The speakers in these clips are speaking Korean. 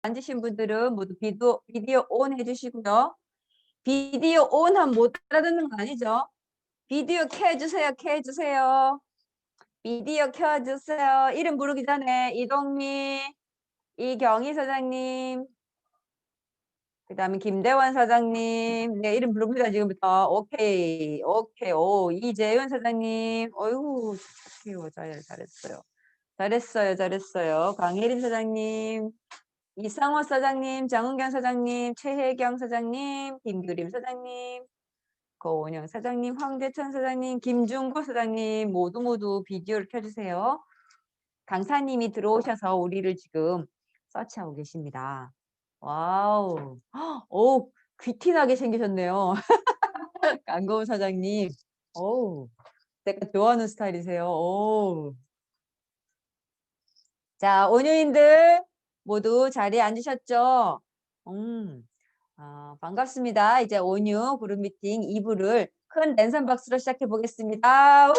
앉으신 분들은 모두 비디오 온 해주시고요. 비디오 온 하면 못 알아듣는 거 아니죠? 비디오 켜주세요. 켜주세요. 비디오 켜주세요. 이름 부르기 전에 이동미, 이경희 사장님, 그 다음에 김대원 사장님, 네, 이름 부릅니다, 지금부터. 오케이, 오케이, 오, 이재윤 사장님, 어이구, 잘했어요. 잘했어요, 잘했어요. 강혜림 사장님, 이상호 사장님, 장은경 사장님, 최혜경 사장님, 김규림 사장님, 고은영 사장님, 황재천 사장님, 김중구 사장님, 모두 비디오를 켜주세요. 강사님이 들어오셔서 우리를 지금 서치하고 계십니다. 와우. 오, 귀티나게 생기셨네요. 안고은 사장님. 오, 내가 좋아하는 스타일이세요. 오. 자, 온유인들 모두 자리에 앉으셨죠? 반갑습니다. 이제 온유 그룹 미팅 2부를 큰 랜선 박수로 시작해 보겠습니다. 우!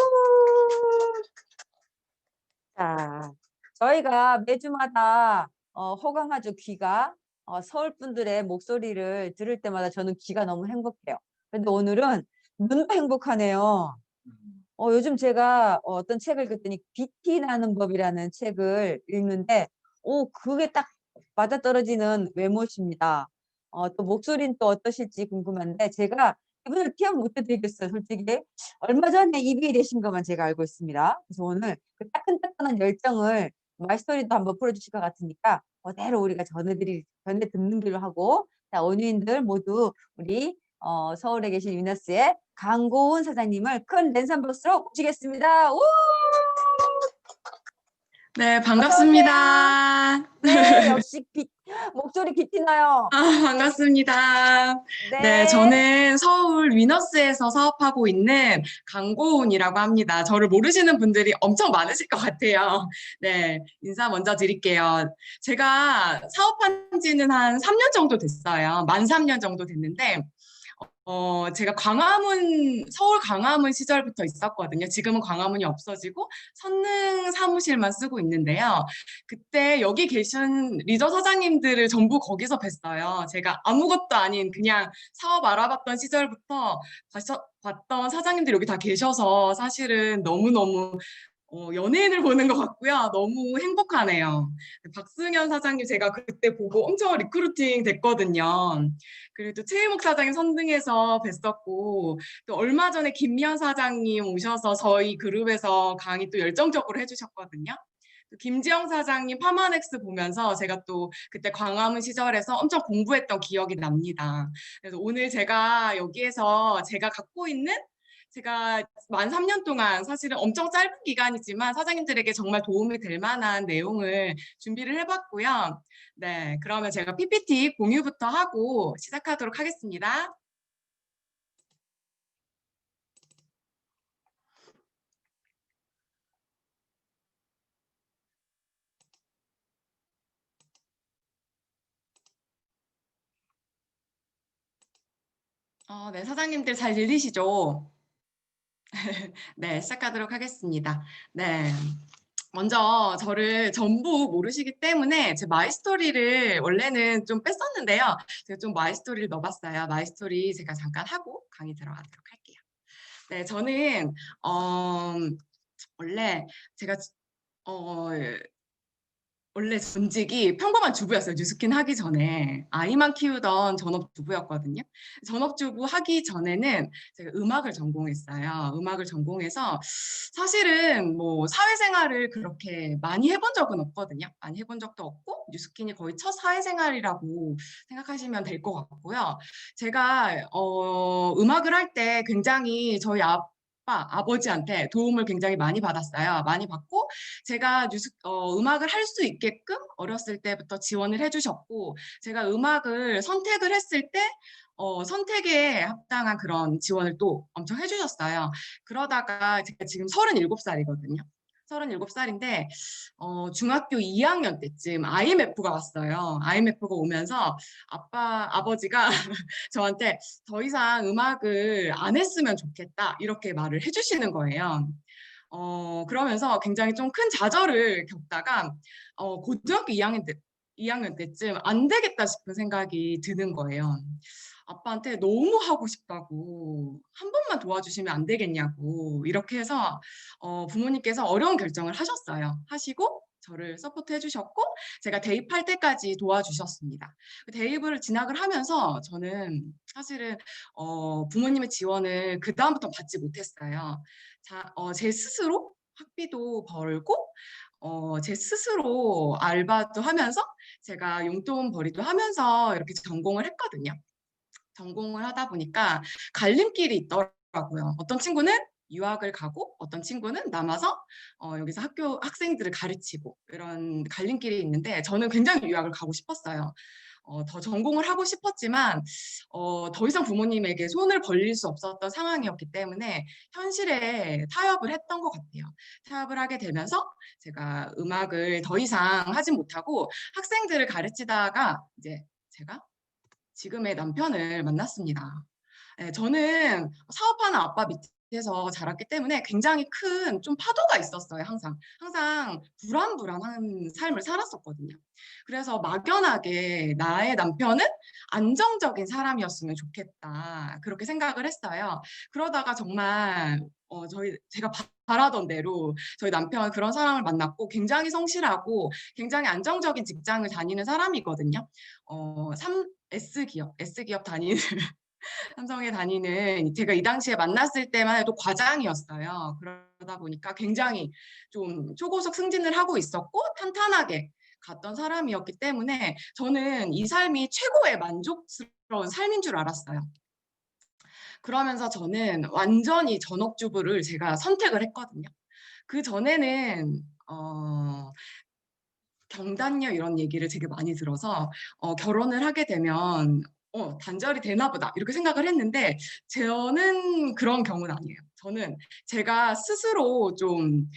자, 저희가 매주마다 호강하죠, 귀가. 서울 분들의 목소리를 들을 때마다 저는 귀가 너무 행복해요. 근데 오늘은 눈도 행복하네요. 요즘 제가 어떤 책을 읽었더니 귀티 나는 법이라는 책을 읽는데, 그게 딱 맞아떨어지는 외모십니다. 또 목소리는 또 어떠실지 궁금한데, 제가 이분을 기억 못 해드리겠어요, 솔직히. 얼마 전에 이비에 되신 것만 제가 알고 있습니다. 그래서 오늘 그 따끈따끈한 열정을 말스토리도 한번 풀어주실 것 같으니까, 그대로 우리가 전해 듣는 길로 하고, 자, 온유인들 모두 우리 서울에 계신 위너스의 강고은 사장님을 큰 랜선 박수로 모시겠습니다. 우! 네, 어서 오세요. 반갑습니다. 네, 역시 목소리 귀티나요. 반갑습니다. 네, 네. 저는 서울 위너스에서 사업하고 있는 강고은이라고 합니다. 저를 모르시는 분들이 엄청 많으실 것 같아요. 네, 인사 먼저 드릴게요. 제가 사업한 지는 한 3년 정도 됐어요. 만 3년 정도 됐는데, 제가 서울 광화문 시절부터 있었거든요. 지금은 광화문이 없어지고 선릉 사무실만 쓰고 있는데요. 그때 여기 계신 리더 사장님들을 전부 거기서 뵀어요. 제가 아무것도 아닌 그냥 사업 알아봤던 시절부터 봤던 사장님들이 여기 다 계셔서 사실은 너무너무 연예인을 보는 것 같고요. 너무 행복하네요. 박승현 사장님 제가 그때 보고 엄청 리크루팅 됐거든요. 그리고 또 최일목 사장님 선등에서 뵀었고, 또 얼마 전에 김미연 사장님 오셔서 저희 그룹에서 강의 또 열정적으로 해주셨거든요. 또 김지영 사장님 파마넥스 보면서 제가 또 그때 광화문 시절에서 엄청 공부했던 기억이 납니다. 그래서 오늘 제가 여기에서 제가 만 3년 동안 사실은 엄청 짧은 기간이지만 사장님들에게 정말 도움이 될 만한 내용을 준비를 해봤고요. 네, 그러면 제가 PPT 공유부터 하고 시작하도록 하겠습니다. 네, 사장님들 잘 들리시죠? 네, 시작하도록 하겠습니다. 네. 먼저 저를 전부 모르시기 때문에 제 마이스토리를 원래는 좀 뺐었는데요. 제가 좀 마이스토리를 넣어봤어요. 마이스토리 제가 잠깐 하고 강의 들어가도록 할게요. 네, 저는 원래 제가 어, 원래 전직이 평범한 주부였어요. 뉴스킨 하기 전에. 아이만 키우던 전업주부였거든요. 전업주부 하기 전에는 제가 음악을 전공했어요. 음악을 전공해서 사실은 뭐 사회생활을 그렇게 많이 해본 적은 없거든요. 많이 해본 적도 없고 뉴스킨이 거의 첫 사회생활이라고 생각하시면 될 것 같고요. 제가 음악을 할 때 굉장히 저희 아버지한테 도움을 굉장히 많이 받았어요. 많이 받고 제가 음악을 할 수 있게끔 어렸을 때부터 지원을 해주셨고 제가 음악을 선택을 했을 때 선택에 합당한 그런 지원을 또 엄청 해주셨어요. 그러다가 제가 지금 37살이거든요. 37살인데 중학교 2학년 때쯤 IMF가 왔어요. IMF가 오면서 아버지가 저한테 더 이상 음악을 안 했으면 좋겠다 이렇게 말을 해주시는 거예요. 그러면서 굉장히 좀 큰 좌절을 겪다가 고등학교 2학년 때쯤 안 되겠다 싶은 생각이 드는 거예요. 아빠한테 너무 하고 싶다고 한 번만 도와주시면 안 되겠냐고 이렇게 해서 부모님께서 어려운 결정을 하셨어요. 하시고 저를 서포트해 주셨고 제가 대입할 때까지 도와주셨습니다. 대입을 진학을 하면서 저는 사실은 부모님의 지원을 그다음부터 받지 못했어요. 제 스스로 학비도 벌고 제 스스로 알바도 하면서 제가 용돈벌이도 하면서 이렇게 전공을 했거든요. 전공을 하다 보니까 갈림길이 있더라고요. 어떤 친구는 유학을 가고 어떤 친구는 남아서 여기서 학생들을 가르치고 이런 갈림길이 있는데 저는 굉장히 유학을 가고 싶었어요. 더 전공을 하고 싶었지만 더 이상 부모님에게 손을 벌릴 수 없었던 상황이었기 때문에 현실에 타협을 했던 것 같아요. 타협을 하게 되면서 제가 음악을 더 이상 하지 못하고 학생들을 가르치다가 이제 제가 지금의 남편을 만났습니다. 예, 저는 사업하는 아빠 밑에서 자랐기 때문에 굉장히 큰 좀 파도가 있었어요, 항상. 항상 불안불안한 삶을 살았었거든요. 그래서 막연하게 나의 남편은 안정적인 사람이었으면 좋겠다. 그렇게 생각을 했어요. 그러다가 정말 제가 바라던 대로 저희 남편은 그런 사람을 만났고 굉장히 성실하고 굉장히 안정적인 직장을 다니는 사람이거든요. S기업 다니는 삼성에 다니는 제가 이 당시에 만났을 때만 해도 과장이었어요. 그러다 보니까 굉장히 좀 초고속 승진을 하고 있었고 탄탄하게 갔던 사람이었기 때문에 저는 이 삶이 최고의 만족스러운 삶인 줄 알았어요. 그러면서 저는 완전히 전업주부를 제가 선택을 했거든요. 그 전에는 경단녀 이런 얘기를 되게 많이 들어서 결혼을 하게 되면 단절이 되나 보다 이렇게 생각을 했는데 저는 그런 경우는 아니에요. 저는 제가 스스로 좀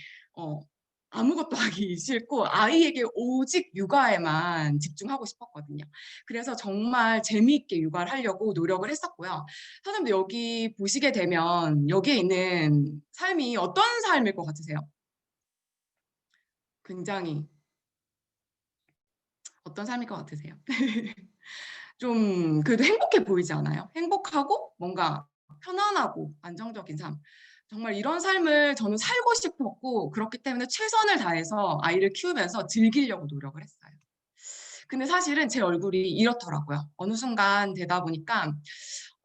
아무것도 하기 싫고 아이에게 오직 육아에만 집중하고 싶었거든요. 그래서 정말 재미있게 육아를 하려고 노력을 했었고요. 선생님도 여기 보시게 되면 여기에 있는 삶이 어떤 삶일 것 같으세요? 굉장히 어떤 삶일 것 같으세요? 좀 그래도 행복해 보이지 않아요? 행복하고 뭔가 편안하고 안정적인 삶. 정말 이런 삶을 저는 살고 싶었고 그렇기 때문에 최선을 다해서 아이를 키우면서 즐기려고 노력을 했어요. 근데 사실은 제 얼굴이 이렇더라고요. 어느 순간 되다 보니까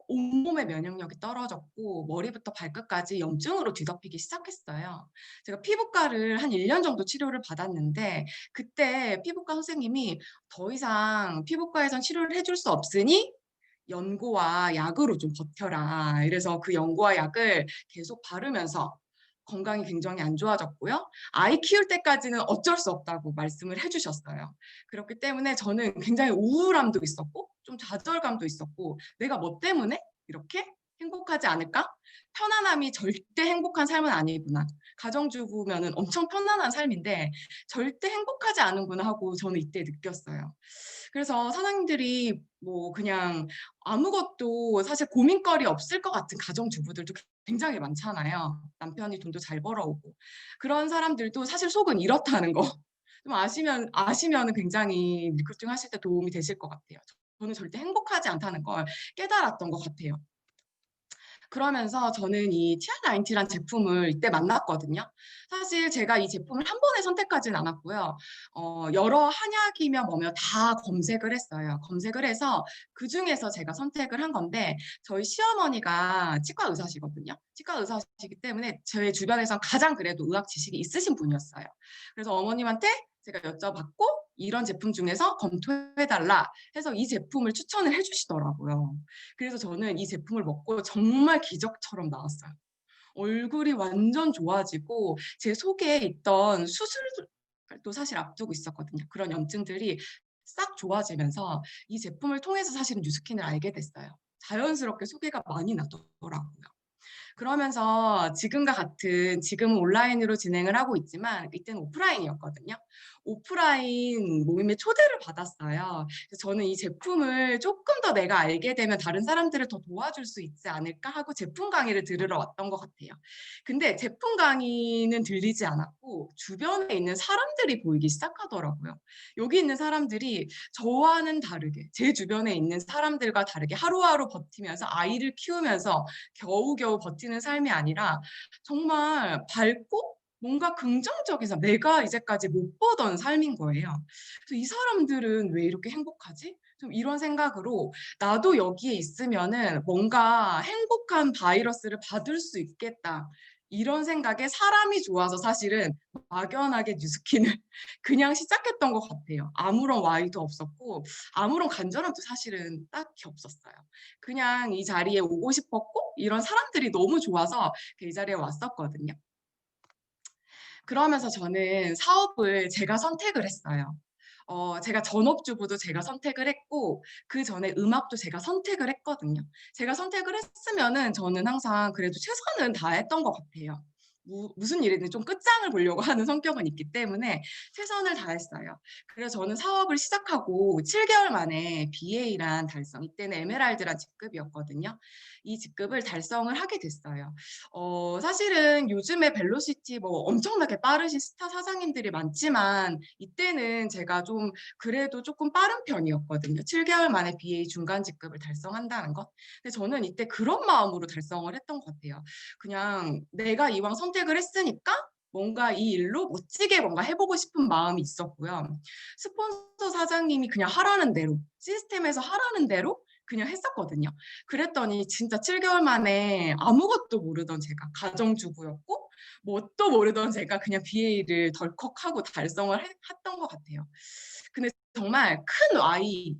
온몸의 면역력이 떨어졌고 머리부터 발끝까지 염증으로 뒤덮이기 시작했어요. 제가 피부과를 한 1년 정도 치료를 받았는데 그때 피부과 선생님이 더 이상 피부과에선 치료를 해줄 수 없으니 연고와 약으로 좀 버텨라. 이래서 그 연고와 약을 계속 바르면서 건강이 굉장히 안 좋아졌고요. 아이 키울 때까지는 어쩔 수 없다고 말씀을 해주셨어요. 그렇기 때문에 저는 굉장히 우울함도 있었고 좀 좌절감도 있었고 내가 뭐 때문에 이렇게 행복하지 않을까? 편안함이 절대 행복한 삶은 아니구나. 가정주부면은 엄청 편안한 삶인데 절대 행복하지 않은구나 하고 저는 이때 느꼈어요. 그래서 사장님들이 뭐 그냥 아무것도 사실 고민거리 없을 것 같은 가정주부들도 굉장히 많잖아요. 남편이 돈도 잘 벌어오고. 그런 사람들도 사실 속은 이렇다는 거. 좀 아시면은 굉장히 리크루팅 하실 때 도움이 되실 것 같아요. 저는 절대 행복하지 않다는 걸 깨달았던 것 같아요. 그러면서 저는 이 TR90란 제품을 이때 만났거든요. 사실 제가 이 제품을 한 번에 선택하진 않았고요. 여러 한약이며 뭐며 다 검색을 했어요. 검색을 해서 그중에서 제가 선택을 한 건데 저희 시어머니가 치과 의사시거든요. 치과 의사시기 때문에 저희 주변에서 가장 그래도 의학 지식이 있으신 분이었어요. 그래서 어머님한테 제가 여쭤봤고 이런 제품 중에서 검토해달라 해서 이 제품을 추천을 해주시더라고요. 그래서 저는 이 제품을 먹고 정말 기적처럼 나왔어요. 얼굴이 완전 좋아지고 제 속에 있던 수술도 사실 앞두고 있었거든요. 그런 염증들이 싹 좋아지면서 이 제품을 통해서 사실은 뉴스킨을 알게 됐어요. 자연스럽게 소개가 많이 나더라고요. 그러면서 지금과 같은 지금은 온라인으로 진행을 하고 있지만 이때는 오프라인이었거든요. 오프라인 모임에 초대를 받았어요. 그래서 저는 이 제품을 조금 더 내가 알게 되면 다른 사람들을 더 도와줄 수 있지 않을까 하고 제품 강의를 들으러 왔던 것 같아요. 근데 제품 강의는 들리지 않았고 주변에 있는 사람들이 보이기 시작하더라고요. 여기 있는 사람들이 저와는 다르게 제 주변에 있는 사람들과 다르게 하루하루 버티면서 아이를 키우면서 겨우겨우 버티는 삶이 아니라 정말 밝고 뭔가 긍정적인 삶, 내가 이제까지 못 보던 삶인 거예요. 그래서 '이 사람들은 왜 이렇게 행복하지?' 좀 이런 생각으로 '나도 여기에 있으면은 뭔가 행복한 바이러스를 받을 수 있겠다.' 이런 생각에 사람이 좋아서 사실은 막연하게 뉴스킨을 그냥 시작했던 것 같아요. 아무런 와이도 없었고 아무런 간절함도 사실은 딱히 없었어요. 그냥 이 자리에 오고 싶었고 이런 사람들이 너무 좋아서 이 자리에 왔었거든요. 그러면서 저는 사업을 제가 선택을 했어요. 제가 전업주부도 제가 선택을 했고 그전에 음악도 제가 선택을 했거든요. 제가 선택을 했으면은 저는 항상 그래도 최선은 다했던 것 같아요. 무슨 일이든 좀 끝장을 보려고 하는 성격은 있기 때문에 최선을 다했어요. 그래서 저는 사업을 시작하고 7개월 만에 BA란 달성, 이때는 에메랄드란 직급이었거든요. 이 직급을 달성을 하게 됐어요. 사실은 요즘에 벨로시티 뭐 엄청나게 빠르신 스타 사장님들이 많지만 이때는 제가 좀 그래도 조금 빠른 편이었거든요. 7개월 만에 BA 중간 직급을 달성한다는 것. 근데 저는 이때 그런 마음으로 달성을 했던 것 같아요. 그냥 내가 이왕 선택을 했으니까 뭔가 이 일로 멋지게 뭔가 해보고 싶은 마음이 있었고요. 스폰서 사장님이 그냥 하라는 대로, 시스템에서 하라는 대로 그냥 했었거든요. 그랬더니 진짜 7개월 만에 아무것도 모르던 제가 가정주부였고 뭣도 모르던 제가 그냥 BA를 덜컥하고 달성을 했던 것 같아요. 근데 정말 큰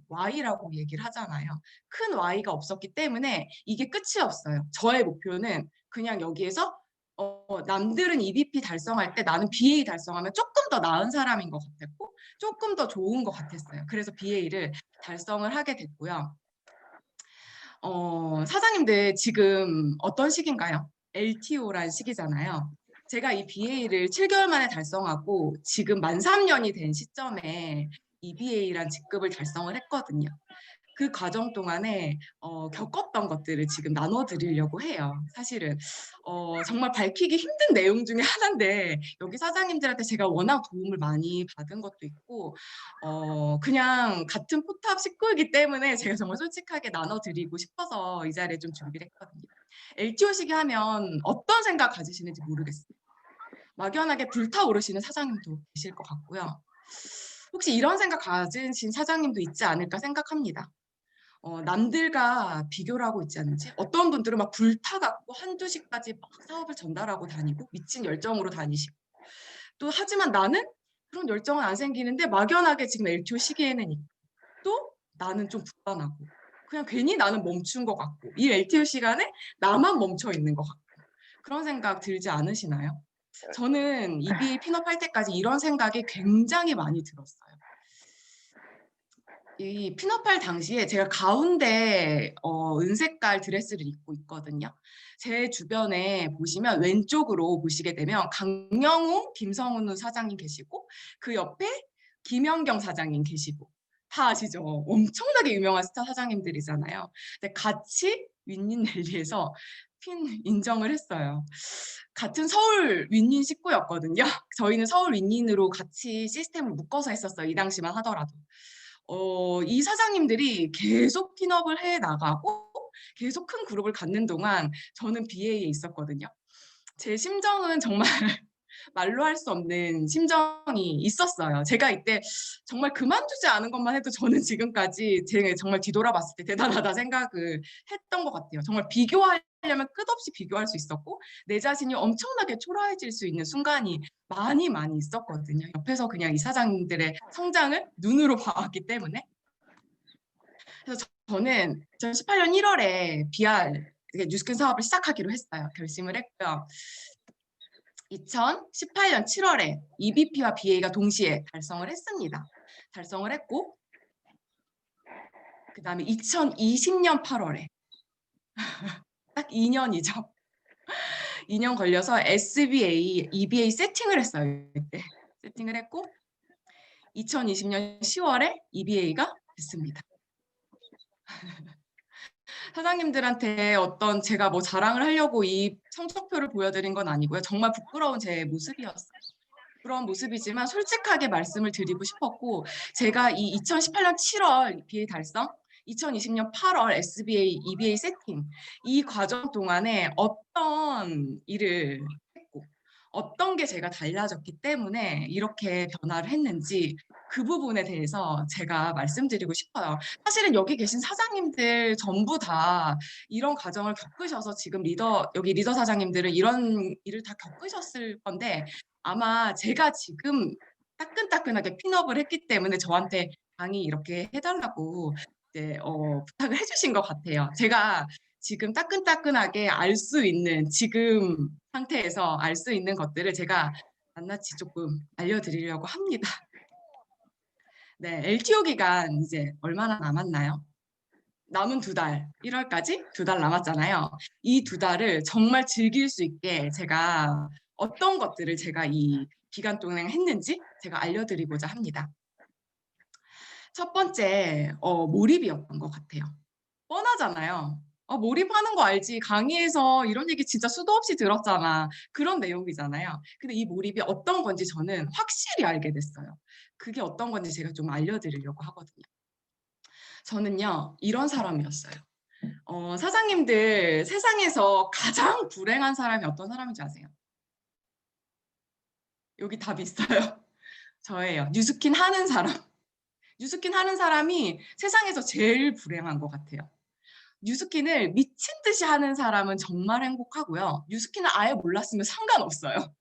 Y라고 얘기를 하잖아요. 큰 Y가 없었기 때문에 이게 끝이었어요. 저의 목표는 그냥 여기에서 남들은 EBP 달성할 때 나는 BA 달성하면 조금 더 나은 사람인 것 같았고 조금 더 좋은 것 같았어요. 그래서 BA를 달성을 하게 됐고요. 사장님들 지금 어떤 시기인가요? LTO란 시기잖아요. 제가 이 BA를 7개월 만에 달성하고 지금 만 3년이 된 시점에 EBA란 직급을 달성을 했거든요. 그 과정 동안에 겪었던 것들을 지금 나눠드리려고 해요. 사실은 정말 밝히기 힘든 내용 중에 하나인데 여기 사장님들한테 제가 워낙 도움을 많이 받은 것도 있고 그냥 같은 포탑 식구이기 때문에 제가 정말 솔직하게 나눠드리고 싶어서 이 자리에 좀 준비를 했거든요. LTO 시기 하면 어떤 생각 가지시는지 모르겠어요. 막연하게 불타오르시는 사장님도 계실 것 같고요. 혹시 이런 생각 가지신 사장님도 있지 않을까 생각합니다. 남들과 비교를 하고 있지 않은지 어떤 분들은 막 불타갖고 한두 시까지 막 사업을 전달하고 다니고 미친 열정으로 다니시고 또 하지만 나는 그런 열정은 안 생기는데 막연하게 지금 LTO 시기에는 또 나는 좀 불안하고 그냥 괜히 나는 멈춘 것 같고 이 LTO 시간에 나만 멈춰 있는 것 같고 그런 생각 들지 않으시나요? 저는 EBA 핀업할 때까지 이런 생각이 굉장히 많이 들었어요. 이 핀업할 당시에 제가 가운데 은색깔 드레스를 입고 있거든요. 제 주변에 보시면 왼쪽으로 보시게 되면 강영웅, 김성은우 사장님 계시고 그 옆에 김연경 사장님 계시고 다 아시죠? 엄청나게 유명한 스타 사장님들이잖아요. 근데 같이 윈윈 랠리에서 핀 인정을 했어요. 같은 서울 윈윈 식구였거든요. 저희는 서울 윈윈으로 같이 시스템을 묶어서 했었어요. 이 당시만 하더라도. 이 사장님들이 계속 핀업을 해 나가고 계속 큰 그룹을 갖는 동안 저는 BA에 있었거든요. 제 심정은 정말 말로 할 수 없는 심정이 있었어요. 제가 이때 정말 그만두지 않은 것만 해도 저는 지금까지 제가 정말 뒤돌아봤을 때 대단하다 생각을 했던 것 같아요. 정말 비교하려면 끝없이 비교할 수 있었고 내 자신이 엄청나게 초라해질 수 있는 순간이 많이 많이 있었거든요. 옆에서 그냥 이 사장님들의 성장을 눈으로 봐왔기 때문에. 그래서 저는 2018년 1월에 BR 뉴스킨 사업을 시작하기로 했어요. 결심을 했고요. 2018년 7월에 EBP와 BA가 동시에 달성을 했습니다. 달성을 했고 그다음에 2020년 8월에 딱 2년이죠. 2년 걸려서 SBA, EBA 세팅을 했어요. 이때 세팅을 했고 2020년 10월에 EBA가 됐습니다. 사장님들한테 어떤 제가 뭐 자랑을 하려고 이 성적표를 보여드린 건 아니고요. 정말 부끄러운 제 모습이었어요. 그런 모습이지만 솔직하게 말씀을 드리고 싶었고 제가 이 2018년 7월 BA 달성, 2020년 8월 SBA, EBA 세팅 이 과정 동안에 어떤 일을 했고 어떤 게 제가 달라졌기 때문에 이렇게 변화를 했는지 그 부분에 대해서 제가 말씀드리고 싶어요. 사실은 여기 계신 사장님들 전부 다 이런 과정을 겪으셔서 지금 여기 리더 사장님들은 이런 일을 다 겪으셨을 건데 아마 제가 지금 따끈따끈하게 핀업을 했기 때문에 저한테 강의 이렇게 해달라고 이제 부탁을 해주신 것 같아요. 제가 지금 따끈따끈하게 알 수 있는 지금 상태에서 알 수 있는 것들을 제가 낱낱이 조금 알려드리려고 합니다. 네, LTO 기간 이제 얼마나 남았나요? 남은 2달, 1월까지 2달 남았잖아요. 이 2달을 정말 즐길 수 있게 제가 어떤 것들을 제가 이 기간 동안 했는지 제가 알려드리고자 합니다. 첫 번째, 몰입이었던 것 같아요. 뻔하잖아요. 몰입하는 거 알지. 강의에서 이런 얘기 진짜 수도 없이 들었잖아. 그런 내용이잖아요. 근데 이 몰입이 어떤 건지 저는 확실히 알게 됐어요. 그게 어떤 건지 제가 좀 알려드리려고 하거든요. 저는요, 이런 사람이었어요. 사장님들 세상에서 가장 불행한 사람이 어떤 사람인지 아세요? 여기 답이 있어요. 저예요. 뉴스킨 하는 사람. 뉴스킨 하는 사람이 세상에서 제일 불행한 것 같아요. 뉴스킨을 미친 듯이 하는 사람은 정말 행복하고요. 뉴스킨을 아예 몰랐으면 상관없어요.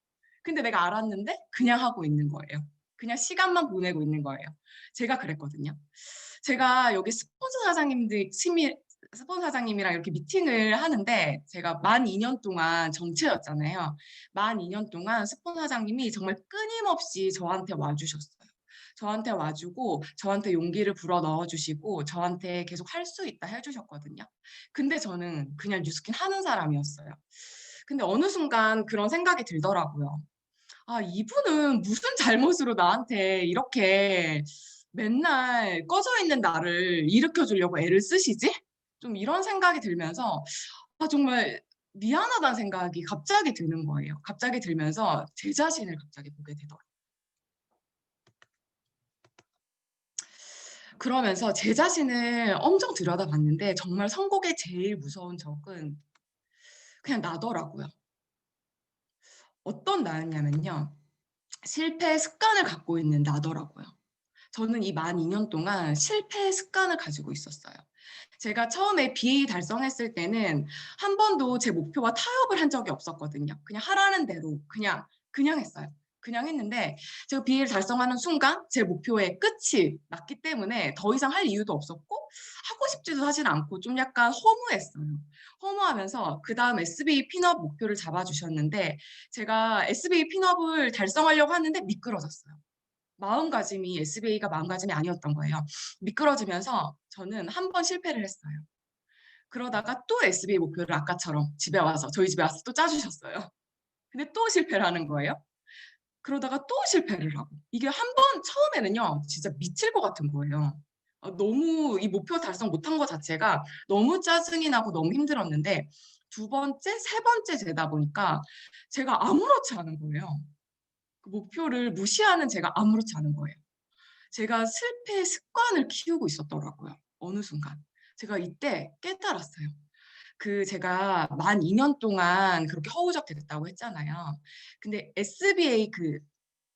근데 내가 알았는데 그냥 하고 있는 거예요. 그냥 시간만 보내고 있는 거예요. 제가 그랬거든요. 제가 여기 스폰서 사장님이랑 이렇게 미팅을 하는데 제가 만 2년 동안 정체였잖아요. 만 2년 동안 스폰서 사장님이 정말 끊임없이 저한테 와주셨어요. 저한테 와주고 저한테 용기를 불어 넣어주시고 저한테 계속 할 수 있다 해주셨거든요. 근데 저는 그냥 뉴스킨 하는 사람이었어요. 근데 어느 순간 그런 생각이 들더라고요. 아, 이분은 무슨 잘못으로 나한테 이렇게 맨날 꺼져 있는 나를 일으켜 주려고 애를 쓰시지? 좀 이런 생각이 들면서 정말 미안하다는 생각이 갑자기 드는 거예요. 갑자기 들면서 제 자신을 갑자기 보게 되더라고요. 그러면서 제 자신을 엄청 들여다봤는데 정말 선곡의 제일 무서운 적은 그냥 나더라고요. 어떤 나였냐면요. 실패의 습관을 갖고 있는 나더라고요. 저는 이 만 2년 동안 실패의 습관을 가지고 있었어요. 제가 처음에 BA 달성했을 때는 한 번도 제 목표와 타협을 한 적이 없었거든요. 그냥 하라는 대로 그냥 했어요. 그냥 했는데 제가 BA를 달성하는 순간 제 목표의 끝이 났기 때문에 더 이상 할 이유도 없었고 하고 싶지도 사실 않고 좀 약간 허무했어요. 허무하면서 그 다음 SBA 핀업 목표를 잡아주셨는데 제가 SBA 핀업을 달성하려고 하는데 미끄러졌어요. 마음가짐이 SBA가 마음가짐이 아니었던 거예요. 미끄러지면서 저는 한 번 실패를 했어요. 그러다가 또 SBA 목표를 아까처럼 집에 와서 저희 집에 와서 또 짜주셨어요. 근데 또 실패를 하는 거예요. 그러다가 또 실패를 하고 이게 한 번 처음에는요 진짜 미칠 것 같은 거예요. 너무 이 목표 달성 못한 것 자체가 너무 짜증이 나고 너무 힘들었는데 2번째, 3번째 되다 보니까 제가 아무렇지 않은 거예요. 그 목표를 무시하는 제가 아무렇지 않은 거예요. 제가 실패의 습관을 키우고 있었더라고요. 어느 순간. 제가 이때 깨달았어요. 제가 만 2년 동안 그렇게 허우적대됐다고 했잖아요. 근데 SBA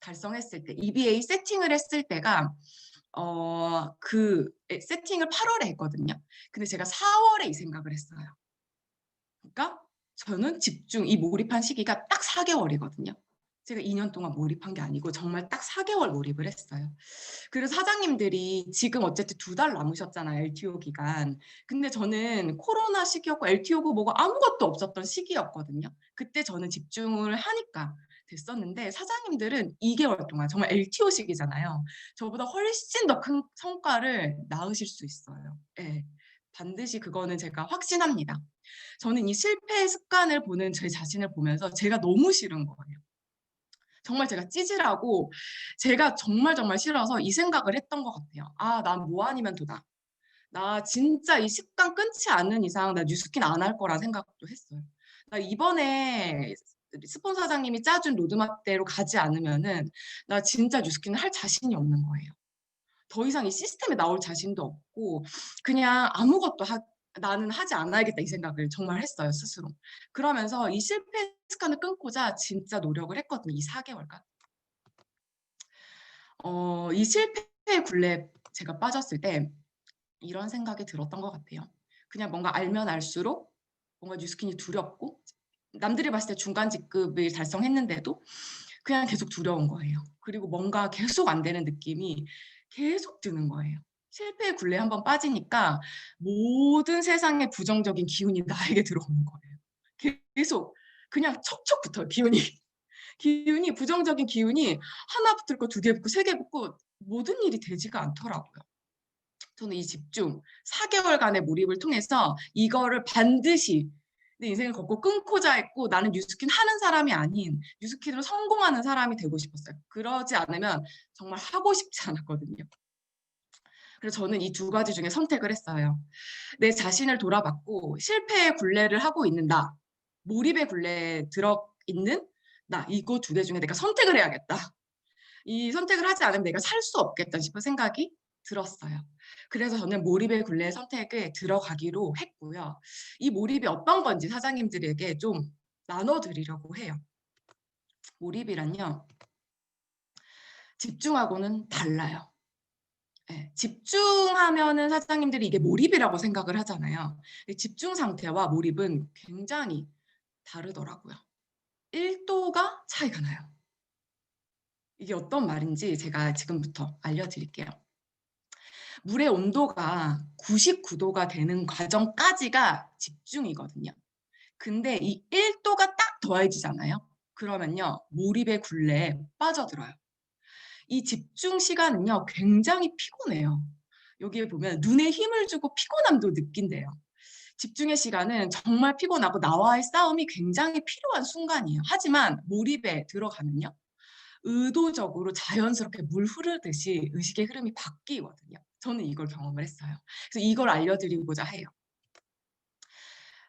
달성했을 때, EBA 세팅을 했을 때가 세팅을 8월에 했거든요. 근데 제가 4월에 이 생각을 했어요. 그러니까 저는 이 몰입한 시기가 딱 4개월이거든요. 제가 2년 동안 몰입한 게 아니고 정말 딱 4개월 몰입을 했어요. 그래서 사장님들이 지금 어쨌든 2달 남으셨잖아요. LTO 기간. 근데 저는 코로나 시기였고 LTO고 뭐가 아무것도 없었던 시기였거든요. 그때 저는 집중을 하니까 됐었는데 사장님들은 2개월 동안 정말 LTO 시기잖아요. 저보다 훨씬 더 큰 성과를 낳으실 수 있어요. 네. 반드시 그거는 제가 확신합니다. 저는 이 실패의 습관을 보는 제 자신을 보면서 제가 너무 싫은 거예요. 정말 제가 찌질하고 제가 정말 정말 싫어서 이 생각을 했던 것 같아요. 아, 난 뭐 아니면 도다. 나 진짜 이 습관 끊지 않는 이상 나 뉴스킨 안 할 거라 생각도 했어요. 나 이번에 스폰 사장님이 짜준 로드맵대로 가지 않으면은 나 진짜 뉴스킨을 할 자신이 없는 거예요. 더 이상 이 시스템에 나올 자신도 없고 그냥 아무것도 나는 하지 않아야겠다 이 생각을 정말 했어요, 스스로. 그러면서 이 실패 습관을 끊고자 진짜 노력을 했거든요, 이 4개월간. 이 실패의 굴레에 제가 빠졌을 때 이런 생각이 들었던 것 같아요. 그냥 뭔가 알면 알수록 뭔가 뉴스킨이 두렵고 남들이 봤을 때 중간 직급을 달성했는데도 그냥 계속 두려운 거예요. 그리고 뭔가 계속 안 되는 느낌이 계속 드는 거예요. 실패의 굴레에 한번 빠지니까 모든 세상의 부정적인 기운이 나에게 들어오는 거예요. 계속 그냥 척척 붙어요, 기운이. 기운이 부정적인 기운이 하나 붙을 거 두 개 붙고 세 개 붙고 모든 일이 되지가 않더라고요. 저는 이 집중 4개월간의 몰입을 통해서 이거를 반드시 내 인생을 걷고 끊고자 했고 나는 뉴스킨 하는 사람이 아닌 뉴스킨으로 성공하는 사람이 되고 싶었어요. 그러지 않으면 정말 하고 싶지 않았거든요. 그래서 저는 이 두 가지 중에 선택을 했어요. 내 자신을 돌아봤고 실패의 굴레를 하고 있는 나, 몰입의 굴레에 들어있는 나, 이거 두 개 중에 내가 선택을 해야겠다. 이 선택을 하지 않으면 내가 살 수 없겠다 싶은 생각이 들었어요. 그래서 저는 몰입의 굴레 선택에 들어가기로 했고요. 이 몰입이 어떤 건지 사장님들에게 좀 나눠드리려고 해요. 몰입이란요, 집중하고는 달라요. 네, 집중하면은 사장님들이 이게 몰입이라고 생각을 하잖아요. 집중 상태와 몰입은 굉장히 다르더라고요. 1도가 차이가 나요. 이게 어떤 말인지 제가 지금부터 알려드릴게요. 물의 온도가 99도가 되는 과정까지가 집중이거든요. 근데 이 1도가 딱 더해지잖아요. 그러면요, 몰입의 굴레에 빠져들어요. 이 집중 시간은요, 굉장히 피곤해요. 여기에 보면 눈에 힘을 주고 피곤함도 느낀대요. 집중의 시간은 정말 피곤하고 나와의 싸움이 굉장히 필요한 순간이에요. 하지만 몰입에 들어가면요, 의도적으로 자연스럽게 물 흐르듯이 의식의 흐름이 바뀌거든요. 저는 이걸 경험을 했어요. 그래서 이걸 알려드리고자 해요.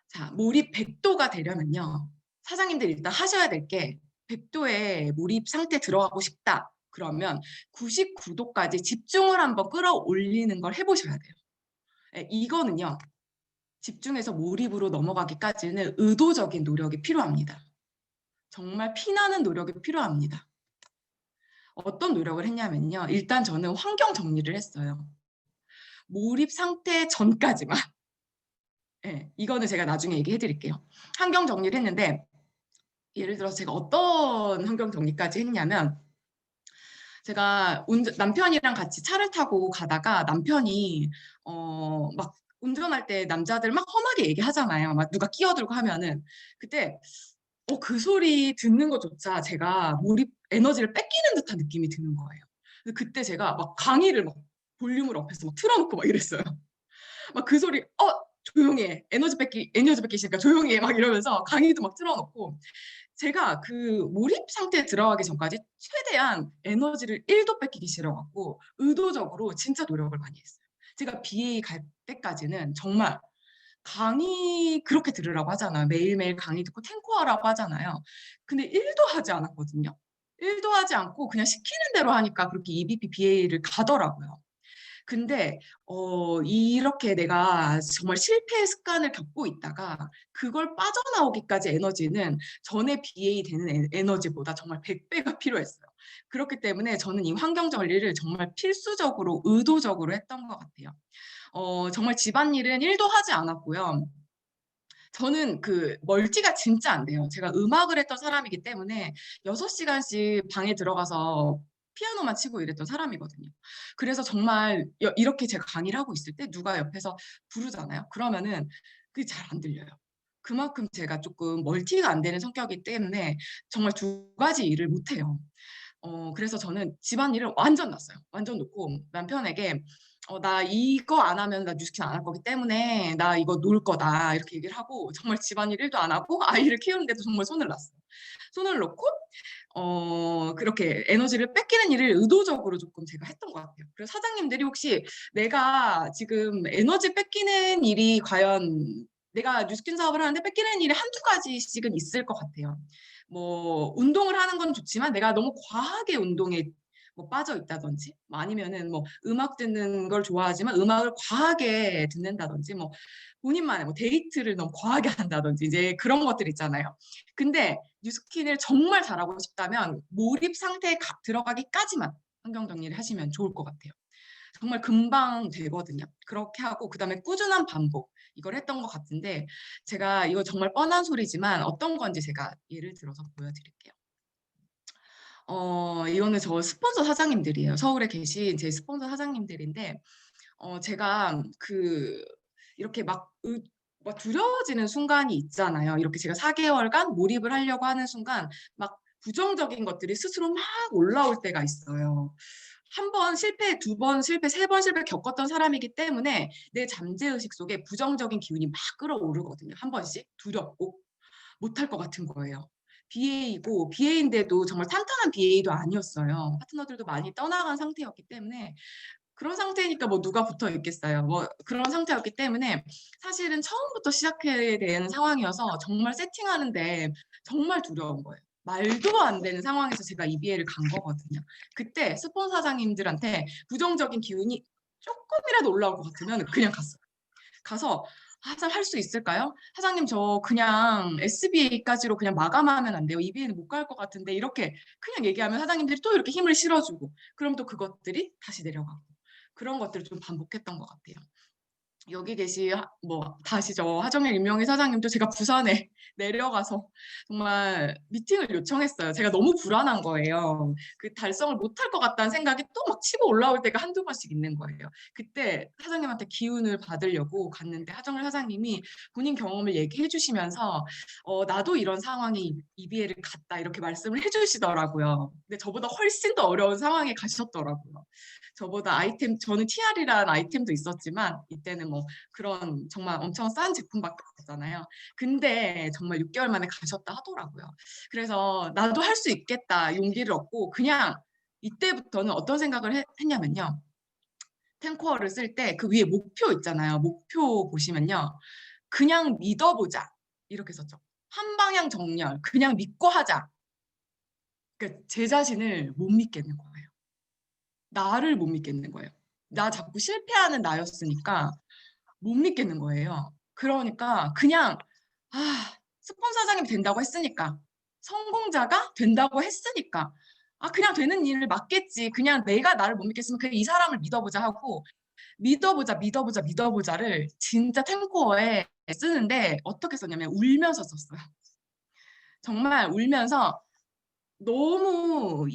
자, 몰입 100도가 되려면요, 사장님들 일단 하셔야 될 게 100도의 몰입 상태 들어가고 싶다. 그러면 99도까지 집중을 한번 끌어올리는 걸 해보셔야 돼요. 이거는요, 집중해서 몰입으로 넘어가기까지는 의도적인 노력이 필요합니다. 정말 피나는 노력이 필요합니다. 어떤 노력을 했냐면요, 일단 저는 환경 정리를 했어요. 몰입 상태 전까지만. 네, 이거는 제가 나중에 얘기해 드릴게요. 환경 정리를 했는데 예를 들어서 제가 어떤 환경 정리까지 했냐면, 제가 남편이랑 같이 차를 타고 가다가 남편이 막 운전할 때 남자들 막 험하게 얘기하잖아요. 막 누가 끼어들고 하면은 그때 그 소리 듣는 것조차 제가 몰입 에너지를 뺏기는 듯한 느낌이 드는 거예요. 그때 제가 막 강의를 막 볼륨을 업해서 막 틀어놓고 막 이랬어요. 막 그 소리 조용히 해. 에너지 뺏기시니까 조용히 해. 막 이러면서 강의도 막 틀어놓고 제가 그 몰입 상태에 들어가기 전까지 최대한 에너지를 1도 뺏기기 싫어갖고 의도적으로 진짜 노력을 많이 했어요. 제가 BA 갈 때까지는 정말 강의 그렇게 들으라고 하잖아요. 매일매일 강의 듣고 탱코하라고 하잖아요. 근데 1도 하지 않았거든요. 1도 하지 않고 그냥 시키는 대로 하니까 그렇게 EBP, BA를 가더라고요. 근데 이렇게 내가 정말 실패의 습관을 겪고 있다가 그걸 빠져나오기까지 에너지는 전에 BA 되는 에너지보다 정말 100배가 필요했어요. 그렇기 때문에 저는 이 환경 정리를 정말 필수적으로 의도적으로 했던 것 같아요. 정말 집안일은 1도 하지 않았고요. 저는 그 멀티가 진짜 안 돼요. 제가 음악을 했던 사람이기 때문에 6시간씩 방에 들어가서 피아노만 치고 이랬던 사람이거든요. 그래서 정말 이렇게 제가 강의를 하고 있을 때 누가 옆에서 부르잖아요. 그러면은 그게 잘 안 들려요. 그만큼 제가 조금 멀티가 안 되는 성격이기 때문에 정말 두 가지 일을 못 해요. 그래서 저는 집안일을 완전 놨어요. 완전 놓고 남편에게 나 이거 안 하면 나 뉴스킨 안 할 거기 때문에 나 이거 놓을 거다 이렇게 얘기를 하고 정말 집안일 1도 안 하고 아이를 키우는데도 정말 손을 놨어요. 손을 놓고 그렇게 에너지를 뺏기는 일을 의도적으로 조금 제가 했던 것 같아요. 그래서 사장님들이 혹시 내가 지금 에너지 뺏기는 일이 과연 내가 뉴스킨 사업을 하는데 뺏기는 일이 한두 가지씩은 있을 것 같아요. 뭐 운동을 하는 건 좋지만 내가 너무 과하게 운동에 뭐 빠져 있다든지 뭐 아니면은 뭐 음악 듣는 걸 좋아하지만 음악을 과하게 듣는다든지 뭐 본인만의 뭐 데이트를 너무 과하게 한다든지 이제 그런 것들 있잖아요. 근데 뉴스킨을 정말 잘하고 싶다면 몰입 상태에 들어가기까지만 환경 정리를 하시면 좋을 것 같아요. 정말 금방 되거든요. 그렇게 하고 그다음에 꾸준한 반복 이걸 했던 것 같은데 제가 이거 정말 뻔한 소리지만 어떤 건지 제가 예를 들어서 보여드릴게요. 이거는 저 스폰서 사장님들이에요. 서울에 계신 제 스폰서 사장님들인데 제가 이렇게 막 두려워지는 순간이 있잖아요. 이렇게 제가 4개월간 몰입을 하려고 하는 순간 막 부정적인 것들이 스스로 막 올라올 때가 있어요. 한 번 실패, 2번 실패, 3번 실패 겪었던 사람이기 때문에 내 잠재의식 속에 부정적인 기운이 막 끌어오르거든요. 한 번씩 두렵고 못할 것 같은 거예요. BA이고 BA인데도 정말 탄탄한 BA도 아니었어요. 파트너들도 많이 떠나간 상태였기 때문에 그런 상태니까 뭐 누가 붙어 있겠어요. 뭐 그런 상태였기 때문에 사실은 처음부터 시작해야 되는 상황이어서 정말 세팅하는데 정말 두려운 거예요. 말도 안 되는 상황에서 제가 EBA를 간 거거든요. 그때 스폰 사장님들한테 부정적인 기운이 조금이라도 올라올 것 같으면 그냥 갔어요. 가서 할 수 있을까요? 사장님 저 그냥 SBA까지로 그냥 마감하면 안 돼요. EBA는 못 갈 것 같은데 이렇게 그냥 얘기하면 사장님들이 또 이렇게 힘을 실어주고 그럼 또 그것들이 다시 내려가고 그런 것들을 좀 반복했던 것 같아요. 여기 뭐 다시죠. 하정일 임명희 사장님도 제가 부산에 내려가서 정말 미팅을 요청했어요. 제가 너무 불안한 거예요. 그 달성을 못할 것 같다는 생각이 또 막 치고 올라올 때가 한두 번씩 있는 거예요. 그때 사장님한테 기운을 받으려고 갔는데 하정일 사장님이 본인 경험을 얘기해 주시면서 나도 이런 상황에 EBA를 갔다 이렇게 말씀을 해 주시더라고요. 근데 저보다 훨씬 더 어려운 상황에 가셨더라고요. 저는 TR이라는 아이템도 있었지만 이때는 뭐 그런 정말 엄청 싼 제품밖에 없잖아요. 근데 정말 6개월 만에 가셨다 하더라고요. 그래서 나도 할 수 있겠다 용기를 얻고 그냥 이때부터는 어떤 생각을 했냐면요. 탱코어를 쓸 때 그 위에 목표 있잖아요. 목표 보시면요. 그냥 믿어보자. 이렇게 썼죠. 한 방향 정렬. 그냥 믿고 하자. 그러니까 제 자신을 못 믿겠는 거예요. 나를 못 믿겠는 거예요. 나 자꾸 실패하는 나였으니까 못 믿겠는 거예요. 그러니까 그냥 스폰 사장님 된다고 했으니까 성공자가 된다고 했으니까 그냥 되는 일을 맡겠지. 그냥 내가 나를 못 믿겠으면 그냥 이 사람을 믿어보자 하고 믿어보자, 믿어보자, 믿어보자를 진짜 템코어에 쓰는데 어떻게 썼냐면 울면서 썼어요. 정말 울면서 너무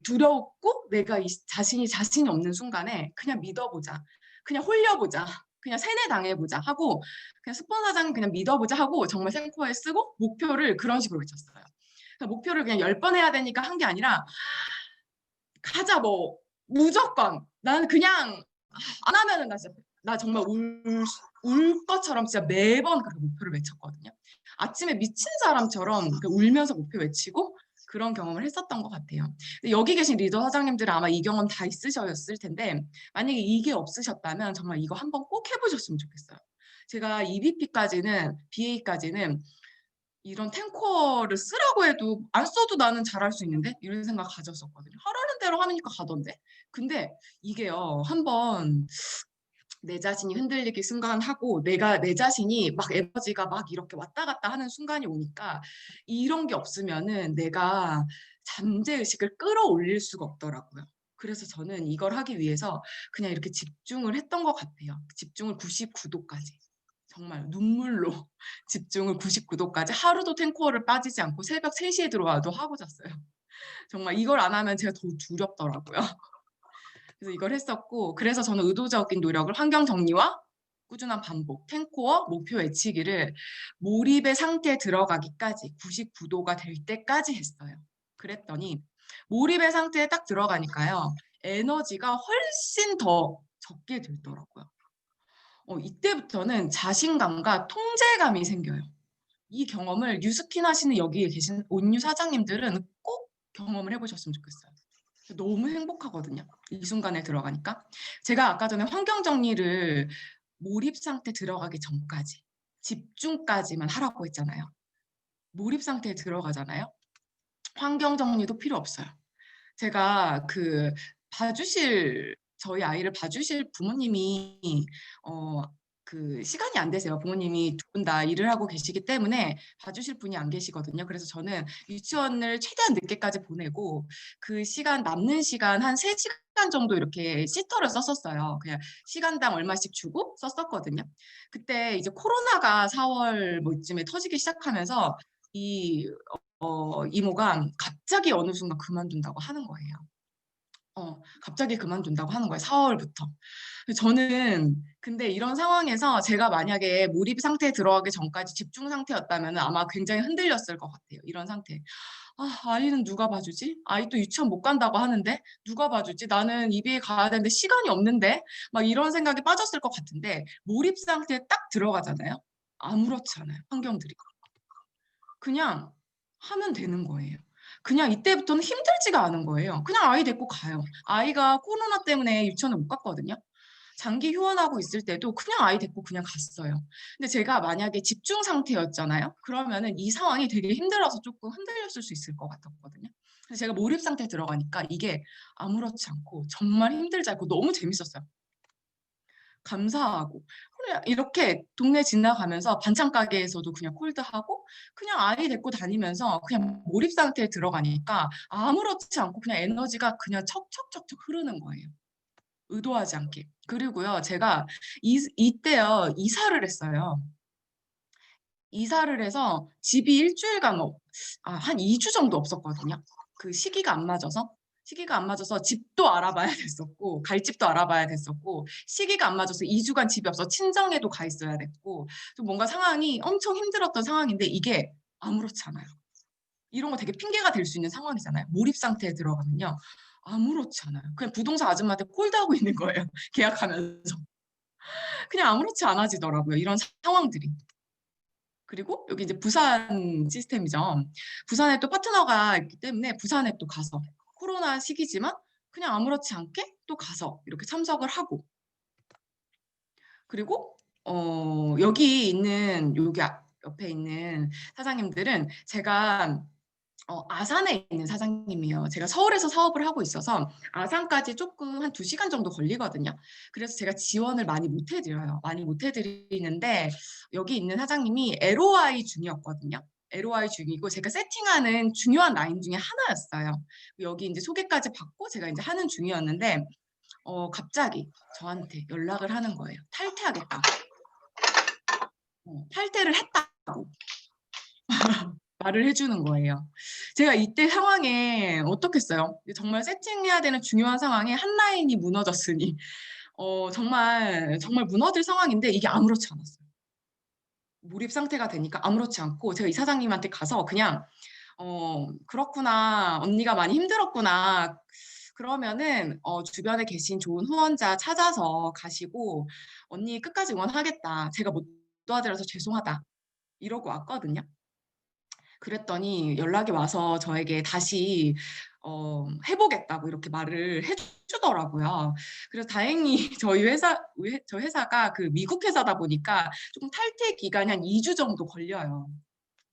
두렵고 내가 자신이 없는 순간에 그냥 믿어보자. 그냥 홀려보자. 그냥 세뇌당해보자 하고 그냥 스폰서장님 그냥 믿어보자 하고 정말 생코어에 쓰고 목표를 그런 식으로 외쳤어요. 그러니까 목표를 그냥 10번 해야 되니까 한 게 아니라 가자 뭐 무조건 나는 그냥 안 하면은 나 정말 울 것처럼 진짜 매번 그렇게 목표를 외쳤거든요. 아침에 미친 사람처럼 울면서 목표 외치고 그런 경험을 했었던 것 같아요. 여기 계신 리더 사장님들은 아마 이 경험 다 있으셨을 텐데 만약에 이게 없으셨다면 정말 이거 한번 꼭 해보셨으면 좋겠어요. 제가 EBP까지는 BA까지는 이런 탱커를 쓰라고 해도 안 써도 나는 잘할 수 있는데 이런 생각 가졌었거든요. 하라는 대로 하니까 가던데. 근데 이게요 한번 내 자신이 흔들리기 순간하고 내 자신이 막 에너지가 막 이렇게 왔다 갔다 하는 순간이 오니까 이런 게 없으면은 내가 잠재의식을 끌어올릴 수가 없더라고요. 그래서 저는 이걸 하기 위해서 그냥 이렇게 집중을 했던 것 같아요. 집중을 99도까지. 정말 눈물로 집중을 99도까지 하루도 탱코어를 빠지지 않고 새벽 3시에 들어와도 하고 잤어요. 정말 이걸 안 하면 제가 더 두렵더라고요. 그래서 이걸 했었고 그래서 저는 의도적인 노력을 환경 정리와 꾸준한 반복, 탱코어, 목표 외치기를 몰입의 상태에 들어가기까지 99도가 될 때까지 했어요. 그랬더니 몰입의 상태에 딱 들어가니까요. 에너지가 훨씬 더 적게 들더라고요. 이때부터는 자신감과 통제감이 생겨요. 이 경험을 뉴스킨 하시는 여기에 계신 온유 사장님들은 꼭 경험을 해보셨으면 좋겠어요. 너무 행복하거든요. 이 순간에 들어가니까. 제가 아까 전에 환경 정리를 몰입 상태 들어가기 전까지, 집중까지만 하라고 했잖아요. 몰입 상태에 들어가잖아요. 환경 정리도 필요 없어요. 제가 저희 아이를 봐주실 부모님이 시간이 안 되세요. 부모님이 두 분 다 일을 하고 계시기 때문에 봐주실 분이 안 계시거든요. 그래서 저는 유치원을 최대한 늦게까지 보내고 그 시간 남는 시간 한 3시간 정도 이렇게 시터를 썼었어요. 그냥 시간당 얼마씩 주고 썼었거든요. 그때 이제 코로나가 4월 뭐쯤에 터지기 시작하면서 이 이모가 갑자기 어느 순간 그만둔다고 하는 거예요. 갑자기 그만둔다고 하는 거예요. 4월부터. 저는 근데 이런 상황에서 제가 만약에 몰입 상태에 들어가기 전까지 집중 상태였다면 아마 굉장히 흔들렸을 것 같아요. 이런 상태. 아이는 누가 봐주지? 아이 또 유치원 못 간다고 하는데 누가 봐주지? 나는 이비에 가야 되는데 시간이 없는데 막 이런 생각이 빠졌을 것 같은데 몰입 상태에 딱 들어가잖아요. 아무렇지 않아요. 환경들이. 그냥 하면 되는 거예요. 그냥 이때부터는 힘들지가 않은 거예요. 그냥 아이 데리고 가요. 아이가 코로나 때문에 유치원을 못 갔거든요. 장기 휴원하고 있을 때도 그냥 아이 데리고 그냥 갔어요. 근데 제가 만약에 집중 상태였잖아요. 그러면은 이 상황이 되게 힘들어서 조금 흔들렸을 수 있을 것 같았거든요. 그래서 제가 몰입 상태에 들어가니까 이게 아무렇지 않고 정말 힘들지 않고 너무 재밌었어요. 감사하고 그냥 이렇게 동네 지나가면서 반찬 가게에서도 그냥 콜드하고 그냥 아이 데리고 다니면서 그냥 몰입 상태에 들어가니까 아무렇지 않고 그냥 에너지가 그냥 척척척척 흐르는 거예요. 의도하지 않게. 그리고요, 제가 이때요 이사를 했어요. 이사를 해서 집이 일주일간 한 2주 정도 없었거든요. 그 시기가 안 맞아서 집도 알아봐야 됐었고 갈 집도 알아봐야 됐었고 시기가 안 맞아서 2주간 집이 없어 친정에도 가 있어야 됐고 좀 뭔가 상황이 엄청 힘들었던 상황인데 이게 아무렇지 않아요. 이런 거 되게 핑계가 될 수 있는 상황이잖아요. 몰입 상태에 들어가면요. 아무렇지 않아요. 그냥 부동산 아줌마한테 콜드하고 있는 거예요. 계약하면서. 그냥 아무렇지 않아지더라고요. 이런 상황들이. 그리고 여기 이제 부산 시스템이죠. 부산에 또 파트너가 있기 때문에 부산에 또 가서 코로나 시기지만 그냥 아무렇지 않게 또 가서 이렇게 참석을 하고 그리고 여기 옆에 있는 사장님들은 제가 아산에 있는 사장님이에요. 제가 서울에서 사업을 하고 있어서 아산까지 조금 한 2시간 정도 걸리거든요. 그래서 제가 지원을 많이 못 해드려요. 많이 못 해드리는데 여기 있는 사장님이 LOI 중이었거든요. LOI 중이고 제가 세팅하는 중요한 라인 중에 하나였어요. 여기 이제 소개까지 받고 제가 이제 하는 중이었는데 갑자기 저한테 연락을 하는 거예요. 탈퇴하겠다. 탈퇴를 했다고. 말을 해주는 거예요. 제가 이때 상황에 어떻겠어요? 정말 세팅해야 되는 중요한 상황에 한 라인이 무너졌으니 정말 정말 무너질 상황인데 이게 아무렇지 않았어요. 몰입 상태가 되니까 아무렇지 않고 제가 이 사장님한테 가서 그냥 그렇구나 언니가 많이 힘들었구나 그러면은 주변에 계신 좋은 후원자 찾아서 가시고 언니 끝까지 응원하겠다 제가 못 도와드려서 죄송하다 이러고 왔거든요. 그랬더니 연락이 와서 저에게 다시 해보겠다고 이렇게 말을 해주더라고요. 그래서 다행히 저희 회사가 그 미국 회사다 보니까 조금 탈퇴 기간이 한 2주 정도 걸려요.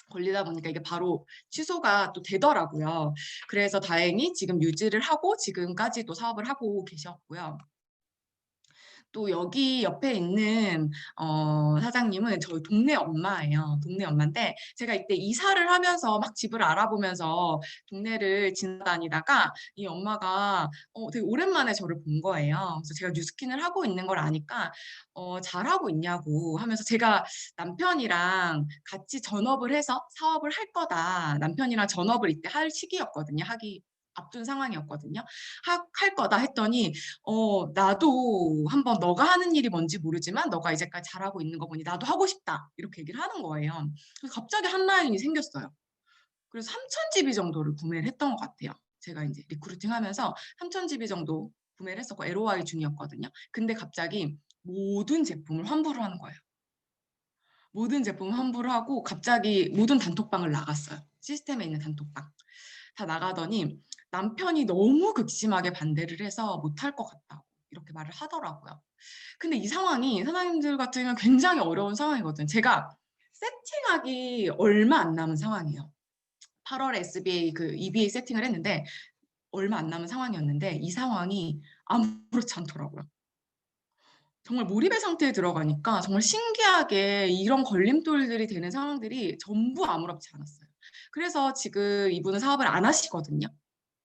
걸리다 보니까 이게 바로 취소가 또 되더라고요. 그래서 다행히 지금 유지를 하고 지금까지도 사업을 하고 계셨고요. 또 여기 옆에 있는 사장님은 저희 동네 엄마예요. 동네 엄마인데 제가 이때 이사를 하면서 막 집을 알아보면서 동네를 지나다니다가 이 엄마가 되게 오랜만에 저를 본 거예요. 그래서 제가 뉴스킨을 하고 있는 걸 아니까 잘하고 있냐고 하면서 제가 남편이랑 같이 전업을 해서 사업을 할 거다. 남편이랑 전업을 이때 할 시기였거든요. 하기 앞둔 상황이었거든요. 할 거다 했더니 나도 한번 너가 하는 일이 뭔지 모르지만 너가 이제까지 잘하고 있는 거 보니 나도 하고 싶다. 이렇게 얘기를 하는 거예요. 그래서 갑자기 한 라인이 생겼어요. 그래서 3,000 GB 정도를 구매를 했던 것 같아요. 제가 이제 리크루팅 하면서 3,000 GB 정도 구매를 했었고 LOI 중이었거든요. 근데 갑자기 모든 제품을 환불을 하는 거예요. 모든 제품을 환불을 하고 갑자기 모든 단톡방을 나갔어요. 시스템에 있는 단톡방. 다 나가더니 남편이 너무 극심하게 반대를 해서 못할 것 같다고 이렇게 말을 하더라고요. 근데 이 상황이 사장님들 같으면 굉장히 어려운 상황이거든요. 제가 세팅하기 얼마 안 남은 상황이에요. 8월에 SBA 그 EBA 세팅을 했는데 얼마 안 남은 상황이었는데 이 상황이 아무렇지 않더라고요. 정말 몰입의 상태에 들어가니까 정말 신기하게 이런 걸림돌들이 되는 상황들이 전부 아무렇지 않았어요. 그래서 지금 이분은 사업을 안 하시거든요.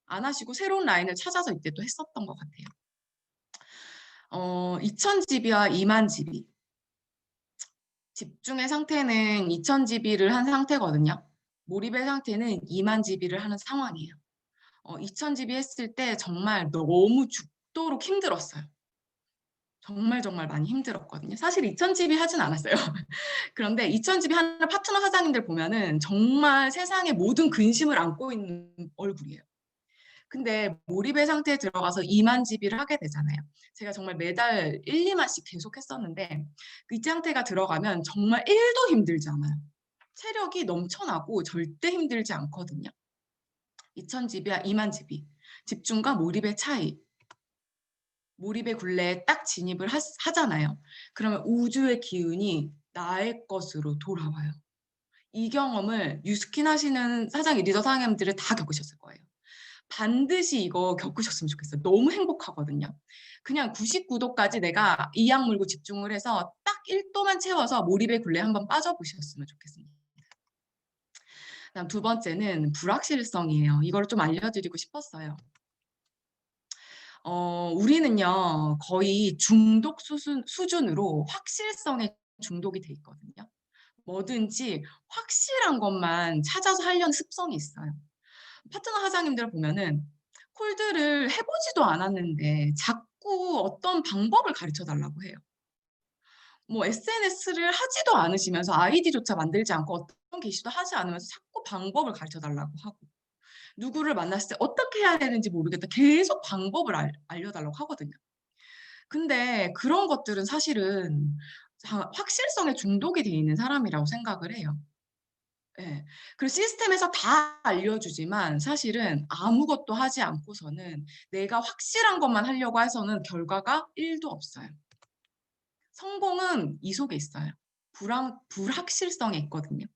안 하시고 새로운 라인을 찾아서 이때 또 했었던 것 같아요. 2000GB와 20000GB. 집중의 상태는 2000GB를 한 상태거든요. 몰입의 상태는 20000GB를 하는 상황이에요. 2000GB 했을 때 정말 너무 죽도록 힘들었어요. 정말 많이 힘들었거든요. 사실 2000GB 하진 않았어요. 그런데 2000GB 하는 파트너 사장님들 보면은 정말 세상의 모든 근심을 안고 있는 얼굴이에요. 근데 몰입의 상태에 들어가서 20000GB를 하게 되잖아요. 제가 정말 매달 1, 2만씩 계속 했었는데 이 상태가 들어가면 정말 1도 힘들지 않아요. 체력이 넘쳐나고 절대 힘들지 않거든요. 2000GB와 20000GB. 집중과 몰입의 차이. 몰입의 굴레에 딱 진입을 하잖아요. 그러면 우주의 기운이 나의 것으로 돌아와요. 이 경험을 뉴스킨 하시는 리더 사장님들은 다 겪으셨을 거예요. 반드시 이거 겪으셨으면 좋겠어요. 너무 행복하거든요. 그냥 99도까지 내가 이악 물고 집중을 해서 딱 1도만 채워서 몰입의 굴레에 한번 빠져보셨으면 좋겠습니다. 그다음 두 번째는 불확실성이에요. 이걸 좀 알려드리고 싶었어요. 우리는요, 거의 중독 수준으로 확실성에 중독이 돼 있거든요. 뭐든지 확실한 것만 찾아서 하려는 습성이 있어요. 파트너 사장님들 보면은 콜드를 해보지도 않았는데 자꾸 어떤 방법을 가르쳐 달라고 해요. 뭐 SNS를 하지도 않으시면서 아이디조차 만들지 않고 어떤 게시도 하지 않으면서 자꾸 방법을 가르쳐 달라고 하고 누구를 만났을 때 어떻게 해야 되는지 모르겠다. 계속 방법을 알려달라고 하거든요. 근데 그런 것들은 사실은 확실성에 중독이 돼 있는 사람이라고 생각을 해요. 예. 그리고 시스템에서 다 알려주지만 사실은 아무것도 하지 않고서는 내가 확실한 것만 하려고 해서는 결과가 1도 없어요. 성공은 이 속에 있어요. 불확실성에 있거든요.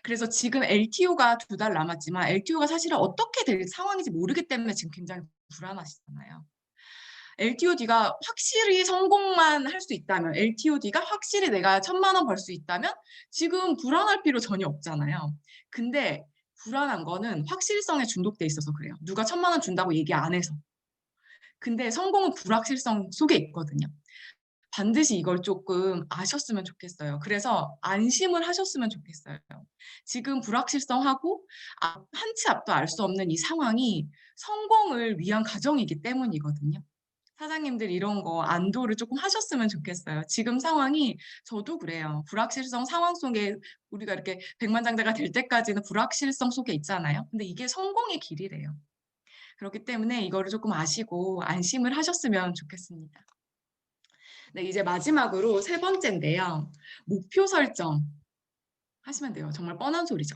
그래서 지금 LTO가 2달 남았지만 LTO가 사실은 어떻게 될 상황인지 모르기 때문에 지금 굉장히 불안하시잖아요. LTOD가 확실히 성공만 할 수 있다면, LTOD가 확실히 내가 1000만 원 벌 수 있다면 지금 불안할 필요 전혀 없잖아요. 근데 불안한 거는 확실성에 중독돼 있어서 그래요. 누가 1000만 원 준다고 얘기 안 해서. 근데 성공은 불확실성 속에 있거든요. 반드시 이걸 조금 아셨으면 좋겠어요. 그래서 안심을 하셨으면 좋겠어요. 지금 불확실성하고 한 치 앞도 알 수 없는 이 상황이 성공을 위한 과정이기 때문이거든요. 사장님들 이런 거 안도를 조금 하셨으면 좋겠어요. 지금 상황이 저도 그래요. 불확실성 상황 속에 우리가 이렇게 백만장자가 될 때까지는 불확실성 속에 있잖아요. 근데 이게 성공의 길이래요. 그렇기 때문에 이거를 조금 아시고 안심을 하셨으면 좋겠습니다. 네, 이제 마지막으로 세 번째인데요. 목표 설정 하시면 돼요. 정말 뻔한 소리죠.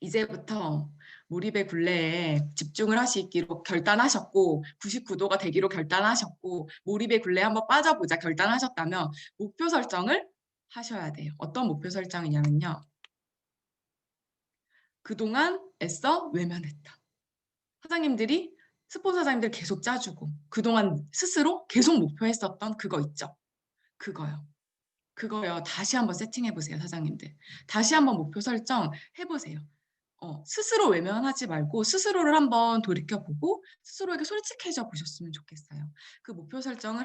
이제부터 몰입의 굴레에 집중을 하시기로 결단하셨고 99도가 되기로 결단하셨고 몰입의 굴레에 한번 빠져보자 결단하셨다면 목표 설정을 하셔야 돼요. 어떤 목표 설정이냐면요. 그동안 애써 외면했다. 사장님들이 스폰서 사장님들 계속 짜주고 그동안 스스로 계속 목표했었던 그거 있죠. 그거요. 다시 한번 세팅해보세요, 사장님들. 다시 한번 목표 설정 해보세요. 스스로 외면하지 말고 스스로를 한번 돌이켜보고 스스로에게 솔직해져 보셨으면 좋겠어요. 그 목표 설정을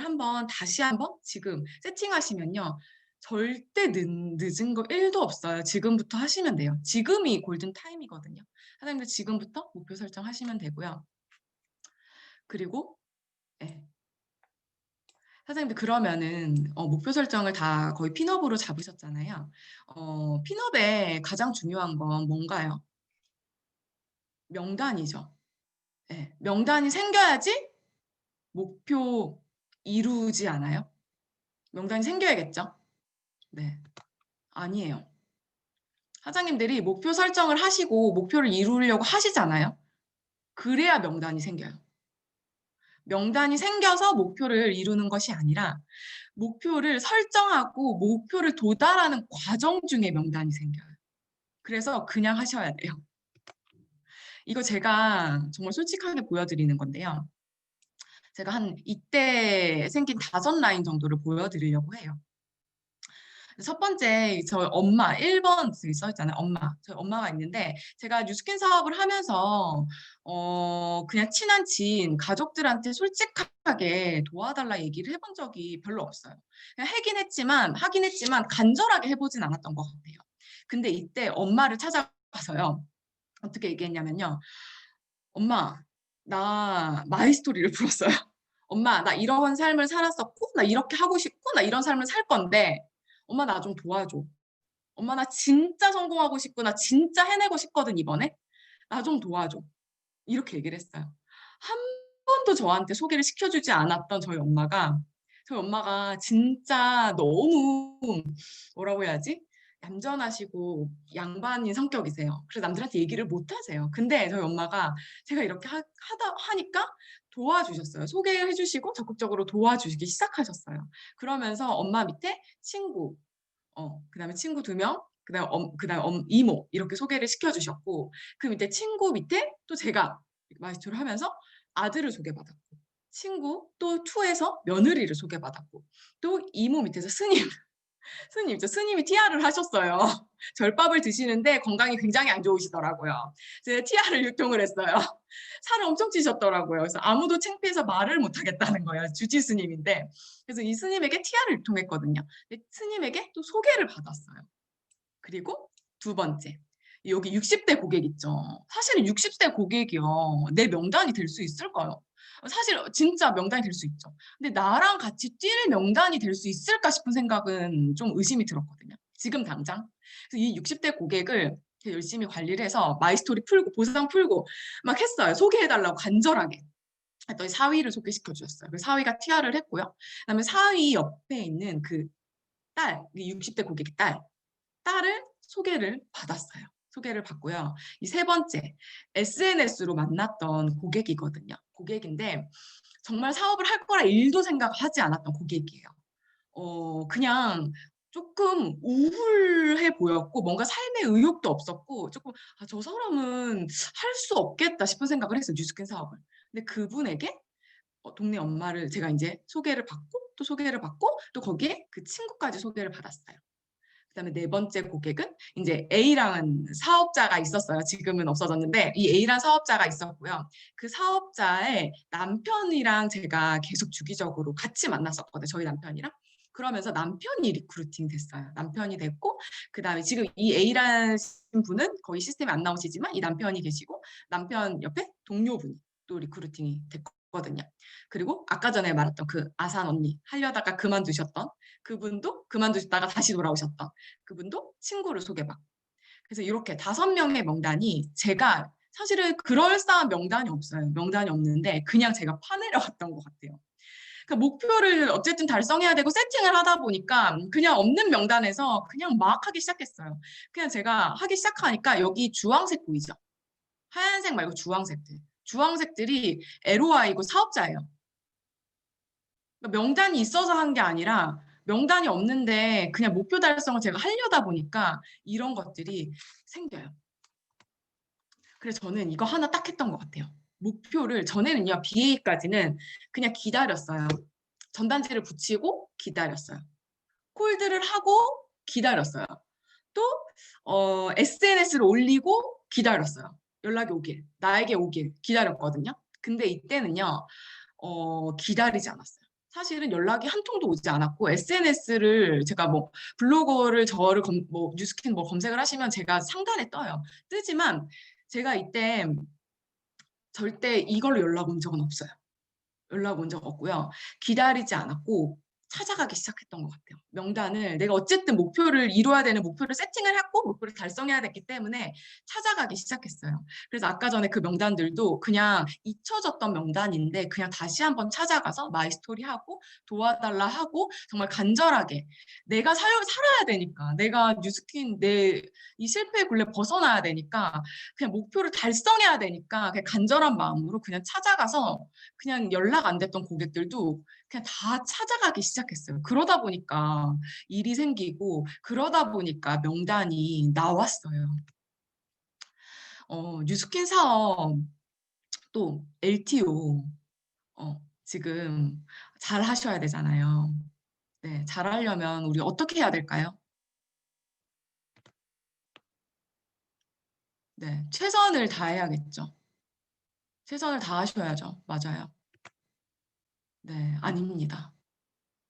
다시 한번 지금 세팅하시면요. 절대 늦은 거 1도 없어요. 지금부터 하시면 돼요. 지금이 골든 타임이거든요. 사장님들 지금부터 목표 설정하시면 되고요. 그리고 네. 사장님들 그러면은 목표 설정을 다 거의 핀업으로 잡으셨잖아요. 핀업에 가장 중요한 건 뭔가요? 명단이죠. 네. 명단이 생겨야지 목표 이루지 않아요? 명단이 생겨야겠죠? 네. 아니에요. 사장님들이 목표 설정을 하시고 목표를 이루려고 하시잖아요. 그래야 명단이 생겨요. 명단이 생겨서 목표를 이루는 것이 아니라 목표를 설정하고 목표를 도달하는 과정 중에 명단이 생겨요. 그래서 그냥 하셔야 돼요. 이거 제가 정말 솔직하게 보여드리는 건데요. 제가 한 이때 생긴 5라인 정도를 보여드리려고 해요. 첫 번째, 저희 엄마, 1번 써있잖아요. 엄마. 저희 엄마가 있는데, 제가 뉴스킨 사업을 하면서, 그냥 친한 지인, 가족들한테 솔직하게 도와달라 얘기를 해본 적이 별로 없어요. 그냥 하긴 했지만, 간절하게 해보진 않았던 것 같아요. 근데 이때 엄마를 찾아가서요. 어떻게 얘기했냐면요. 엄마, 나 마이스토리를 풀었어요. 엄마, 나 이런 삶을 살았었고, 나 이렇게 하고 싶고, 나 이런 삶을 살 건데, 엄마 나 좀 도와줘. 엄마 나 진짜 성공하고 싶고, 나 진짜 해내고 싶거든, 이번에. 나 좀 도와줘. 이렇게 얘기를 했어요. 한 번도 저한테 소개를 시켜주지 않았던 저희 엄마가 진짜 너무, 뭐라고 해야지? 얌전하시고 양반인 성격이세요. 그래서 남들한테 얘기를 못 하세요. 근데 저희 엄마가 제가 이렇게 하니까 도와주셨어요. 소개해 주시고 적극적으로 도와주시기 시작하셨어요. 그러면서 엄마 밑에 친구, 그다음에 친구 2명, 그다음에 이모 이렇게 소개를 시켜주셨고 그 밑에 친구 밑에 또 제가 마이스터를 하면서 아들을 소개받았고 친구 또 2에서 며느리를 소개받았고 또 이모 밑에서 스님이 TR을 하셨어요. 절밥을 드시는데 건강이 굉장히 안 좋으시더라고요. 제가 TR을 유통을 했어요. 살을 엄청 찌셨더라고요. 그래서 아무도 창피해서 말을 못 하겠다는 거예요. 주지 스님인데. 그래서 이 스님에게 TR을 유통했거든요. 근데 스님에게 또 소개를 받았어요. 그리고 2번째. 여기 60대 고객 있죠. 사실은 60대 고객이요. 내 명단이 될 수 있을까요? 사실 진짜 명단이 될 수 있죠. 근데 나랑 같이 뛸 명단이 될 수 있을까 싶은 생각은 좀 의심이 들었거든요. 지금 당장. 그래서 이 60대 고객을 열심히 관리를 해서 마이스토리 풀고 보상 풀고 막 했어요. 소개해달라고 간절하게. 했더니 사위를 소개시켜 주셨어요. 그 사위가 TR을 했고요. 그다음에 사위 옆에 있는 그 딸, 60대 고객의 딸을 소개를 받았어요. 소개를 받고요. 이 3번째, SNS로 만났던 고객이거든요. 고객인데 정말 사업을 할 거라 1도 생각하지 않았던 고객이에요. 그냥 조금 우울해 보였고 뭔가 삶의 의욕도 없었고 조금 저 사람은 할 수 없겠다 싶은 생각을 했어요. 뉴스킨 사업을. 근데 그분에게 동네 엄마를 제가 이제 소개를 받고 또 소개를 받고 또 거기에 그 친구까지 소개를 받았어요. 그다음에 4번째 고객은 이제 A라는 사업자가 있었어요. 지금은 없어졌는데 이 A라는 사업자가 있었고요. 그 사업자의 남편이랑 제가 계속 주기적으로 같이 만났었거든요. 저희 남편이랑. 그러면서 남편이 리크루팅 됐어요. 남편이 됐고 그다음에 지금 이 A라는 분은 거의 시스템에 안 나오시지만 이 남편이 계시고 남편 옆에 동료분이 또 리크루팅이 됐거든요. 그리고 아까 전에 말했던 그 아산 언니 하려다가 그만두셨던 그분도 그만두셨다가 다시 돌아오셨던 그분도 친구를 소개받고 그래서 이렇게 5명의 명단이 제가 사실은 그럴싸한 명단이 없어요. 명단이 없는데 그냥 제가 파내려왔던 것 같아요. 그러니까 목표를 어쨌든 달성해야 되고 세팅을 하다 보니까 그냥 없는 명단에서 그냥 막 하기 시작했어요. 그냥 제가 하기 시작하니까 여기 주황색 보이죠? 하얀색 말고 주황색들. 주황색들이 LOI고 사업자예요. 그러니까 명단이 있어서 한 게 아니라 명단이 없는데 그냥 목표 달성을 제가 하려다 보니까 이런 것들이 생겨요. 그래서 저는 이거 하나 딱 했던 것 같아요. 목표를 전에는요. BA까지는 그냥 기다렸어요. 전단지를 붙이고 기다렸어요. 콜드를 하고 기다렸어요. 또 SNS를 올리고 기다렸어요. 연락이 오길, 나에게 오길 기다렸거든요. 근데 이때는요. 기다리지 않았어요. 사실은 연락이 한 통도 오지 않았고 SNS를 제가 뭐 블로거를 저를 뉴스킨 뭐 검색을 하시면 제가 상단에 떠요. 뜨지만 제가 이때 절대 이걸로 연락 온 적은 없어요. 연락 온 적 없고요. 기다리지 않았고 찾아가기 시작했던 것 같아요. 명단을 내가 어쨌든 목표를 이루어야 되는 목표를 세팅을 했고 목표를 달성해야 됐기 때문에 찾아가기 시작했어요. 그래서 아까 전에 그 명단들도 그냥 잊혀졌던 명단인데 그냥 다시 한번 찾아가서 마이스토리 하고 도와달라 하고 정말 간절하게 내가 살아야 되니까 내가 뉴스킨 내 이 실패의 굴레 벗어나야 되니까 그냥 목표를 달성해야 되니까 그냥 간절한 마음으로 그냥 찾아가서 그냥 연락 안 됐던 고객들도 그냥 다 찾아가기 시작했어요. 그러다 보니까 일이 생기고 그러다 보니까 명단이 나왔어요. 뉴스킨 사업 또 LTO 지금 잘 하셔야 되잖아요. 네, 잘 하려면 우리 어떻게 해야 될까요? 네, 최선을 다해야겠죠. 최선을 다하셔야죠. 맞아요. 네, 아닙니다.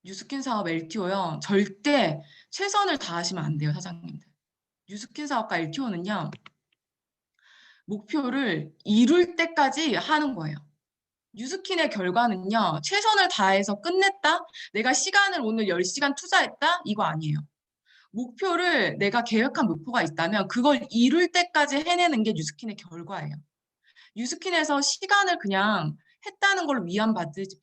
뉴스킨 사업 LTO요. 절대 최선을 다하시면 안 돼요, 사장님들. 뉴스킨 사업과 LTO는요. 목표를 이룰 때까지 하는 거예요. 뉴스킨의 결과는요. 최선을 다해서 끝냈다? 내가 시간을 오늘 10시간 투자했다? 이거 아니에요. 목표를 내가 계획한 목표가 있다면 그걸 이룰 때까지 해내는 게 뉴스킨의 결과예요. 뉴스킨에서 시간을 그냥 했다는 걸로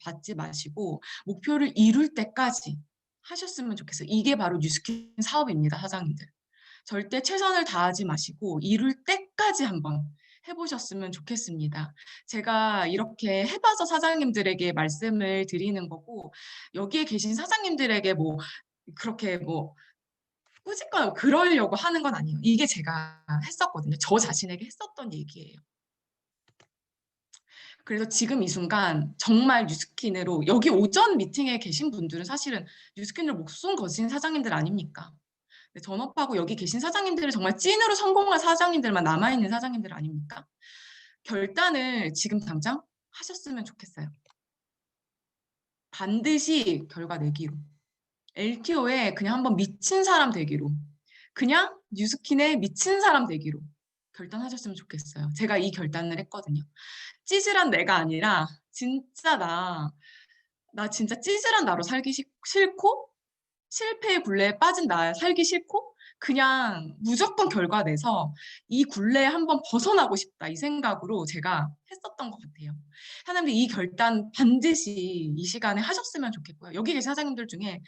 받지 마시고 목표를 이룰 때까지 하셨으면 좋겠어요. 이게 바로 뉴스킨 사업입니다, 사장님들. 절대 최선을 다하지 마시고 이룰 때까지 한번 해보셨으면 좋겠습니다. 제가 이렇게 해봐서 사장님들에게 말씀을 드리는 거고 여기에 계신 사장님들에게 뭐 그렇게 뭐 꾸짖거나 그러려고 하는 건 아니에요. 이게 제가 했었거든요. 저 자신에게 했었던 얘기예요. 그래서 지금 이 순간 정말 뉴스킨으로 여기 오전 미팅에 계신 분들은 사실은 뉴스킨으로 목숨 거신 사장님들 아닙니까? 전업하고 여기 계신 사장님들은 정말 찐으로 성공한 사장님들만 남아있는 사장님들 아닙니까? 결단을 지금 당장 하셨으면 좋겠어요. 반드시 결과 내기로. LTO에 그냥 한번 미친 사람 되기로. 그냥 뉴스킨에 미친 사람 되기로 결단하셨으면 좋겠어요. 제가 이 결단을 했거든요. 찌질한 내가 아니라 진짜 나 진짜 찌질한 나로 살기 싫고 실패의 굴레에 빠진 나 살기 싫고 그냥 무조건 결과 내서 이 굴레에 한번 벗어나고 싶다 이 생각으로 제가 했었던 것 같아요. 사장님들 이 결단 반드시 이 시간에 하셨으면 좋겠고요. 여기 계신 사장님들 중에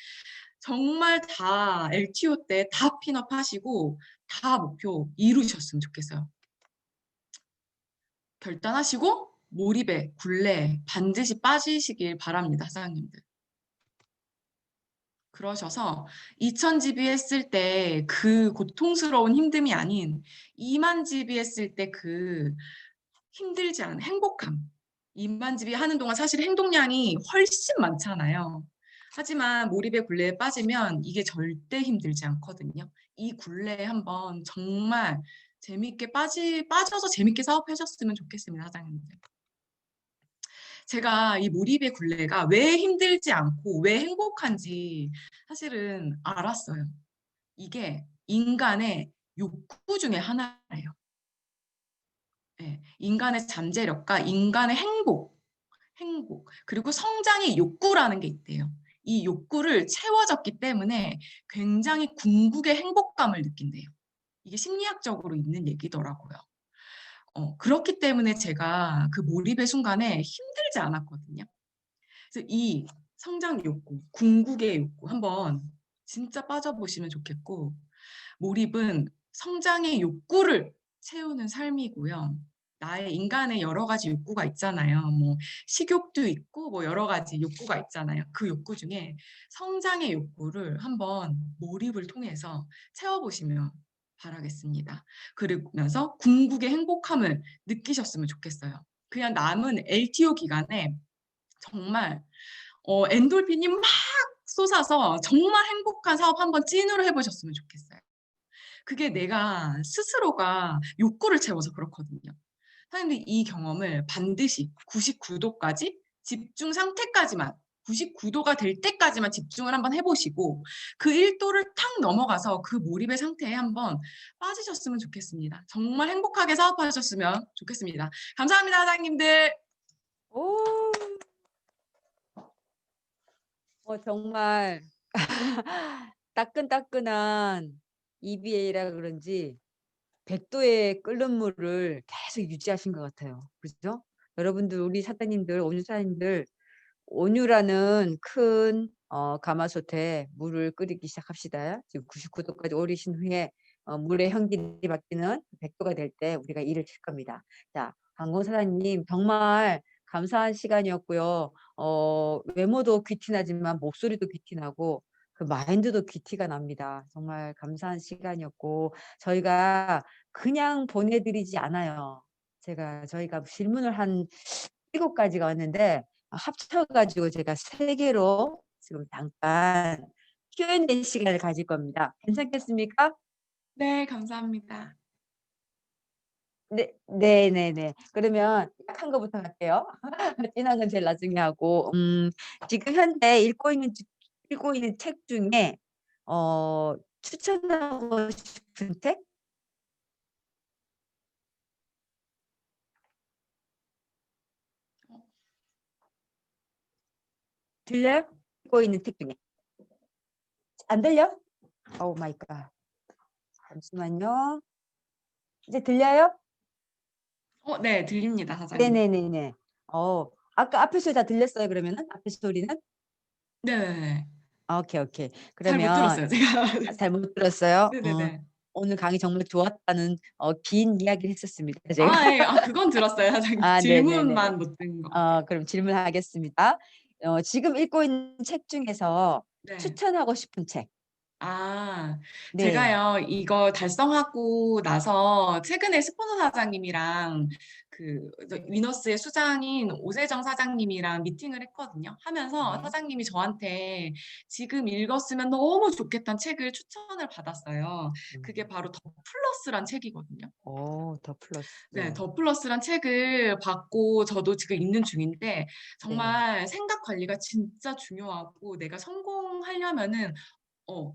정말 다 LTO 때 다 핀업 하시고 다 목표 이루셨으면 좋겠어요. 결단하시고 몰입에 굴레에 반드시 빠지시길 바랍니다, 사장님들. 그러셔서 2000GB 했을 때 그 고통스러운 힘듦이 아닌 2만 GB 했을 때 그 힘들지 않은 행복함. 2만 GB 하는 동안 사실 행동량이 훨씬 많잖아요. 하지만 몰입의 굴레에 빠지면 이게 절대 힘들지 않거든요. 이 굴레에 한번 정말 재밌게 빠져서 재밌게 사업하셨으면 좋겠습니다, 사장님들. 제가 이 몰입의 굴레가 왜 힘들지 않고 왜 행복한지 사실은 알았어요. 이게 인간의 욕구 중에 하나예요. 네, 인간의 잠재력과 인간의 행복, 그리고 성장의 욕구라는 게 있대요. 이 욕구를 채워졌기 때문에 굉장히 궁극의 행복감을 느낀대요. 이게 심리학적으로 있는 얘기더라고요. 그렇기 때문에 제가 그 몰입의 순간에 힘들지 않았거든요. 그래서 이 성장 욕구, 궁극의 욕구 한번 진짜 빠져보시면 좋겠고 몰입은 성장의 욕구를 채우는 삶이고요. 나의 인간의 여러 가지 욕구가 있잖아요. 뭐 식욕도 있고 뭐 여러 가지 욕구가 있잖아요. 그 욕구 중에 성장의 욕구를 한번 몰입을 통해서 채워보시면 바라겠습니다. 그러면서 궁극의 행복함을 느끼셨으면 좋겠어요. 그냥 남은 LTO 기간에 정말 엔돌핀이 막 솟아서 정말 행복한 사업 한번 찐으로 해보셨으면 좋겠어요. 그게 내가 스스로가 욕구를 채워서 그렇거든요. 사장님들 이 경험을 반드시 99도까지 집중 상태까지만 99도가 될 때까지만 집중을 한번 해보시고 그 1도를 탁 넘어가서 그 몰입의 상태에 한번 빠지셨으면 좋겠습니다. 정말 행복하게 사업하셨으면 좋겠습니다. 감사합니다, 사장님들. 오. 정말 따끈따끈한 EBA라 그런지 100도의 끓는 물을 계속 유지하신 것 같아요. 그죠? 여러분들 우리 사장님들, 온유 사장님들 온유라는 큰 가마솥에 물을 끓이기 시작합시다. 지금 99도까지 오르신 후에 물의 현기이 바뀌는 100도가 될 때 우리가 일을 칠 겁니다. 자, 강공 사장님 정말 감사한 시간이었고요. 외모도 귀티나지만 목소리도 귀티나고 그 마인드도 귀티가 납니다. 정말 감사한 시간이었고 저희가 그냥 보내드리지 않아요. 저희가 질문을 한 7가지가 왔는데 합쳐가지고 제가 3개로 지금 잠깐 Q&A 시간을 가질 겁니다. 괜찮겠습니까? 네, 감사합니다. 네, 네네네. 그러면 약한 거부터 할게요. 진한 건 제일 나중에 하고, 지금 현재 읽고 있는 책 중에, 추천하고 싶은 책? 들려요? 읽고 있는 책 중에. 안 들려? 오 마이 갓. 잠시만요. 이제 들려요? 네, 들립니다, 사장님. 네네네네. 아까 앞에 소리 다 들렸어요, 그러면은? 앞에 소리는? 네, 오케이, 오케이. 잘 못 그러면, 들었어요, 제가. 잘 못 들었어요? 네네네. 오늘 강의 정말 좋았다는, 긴 이야기를 했었습니다, 제가. 예. 그건 들었어요, 사장님. 네네네. 질문만 못 들은 것 같아요. 그럼 질문하겠습니다. 지금 읽고 있는 책 중에서 네. 추천하고 싶은 책. 아, 네. 제가요, 이거 달성하고 나서 최근에 스폰서 사장님이랑 위너스의 수장인 오세정 사장님이랑 미팅을 했거든요. 하면서 네. 사장님이 저한테 지금 읽었으면 너무 좋겠다는 책을 추천을 받았어요. 그게 바로 더 플러스란 책이거든요. 더 플러스. 네, 더 플러스란 책을 받고 저도 지금 읽는 중인데 네. 정말 생각 관리가 진짜 중요하고 내가 성공하려면은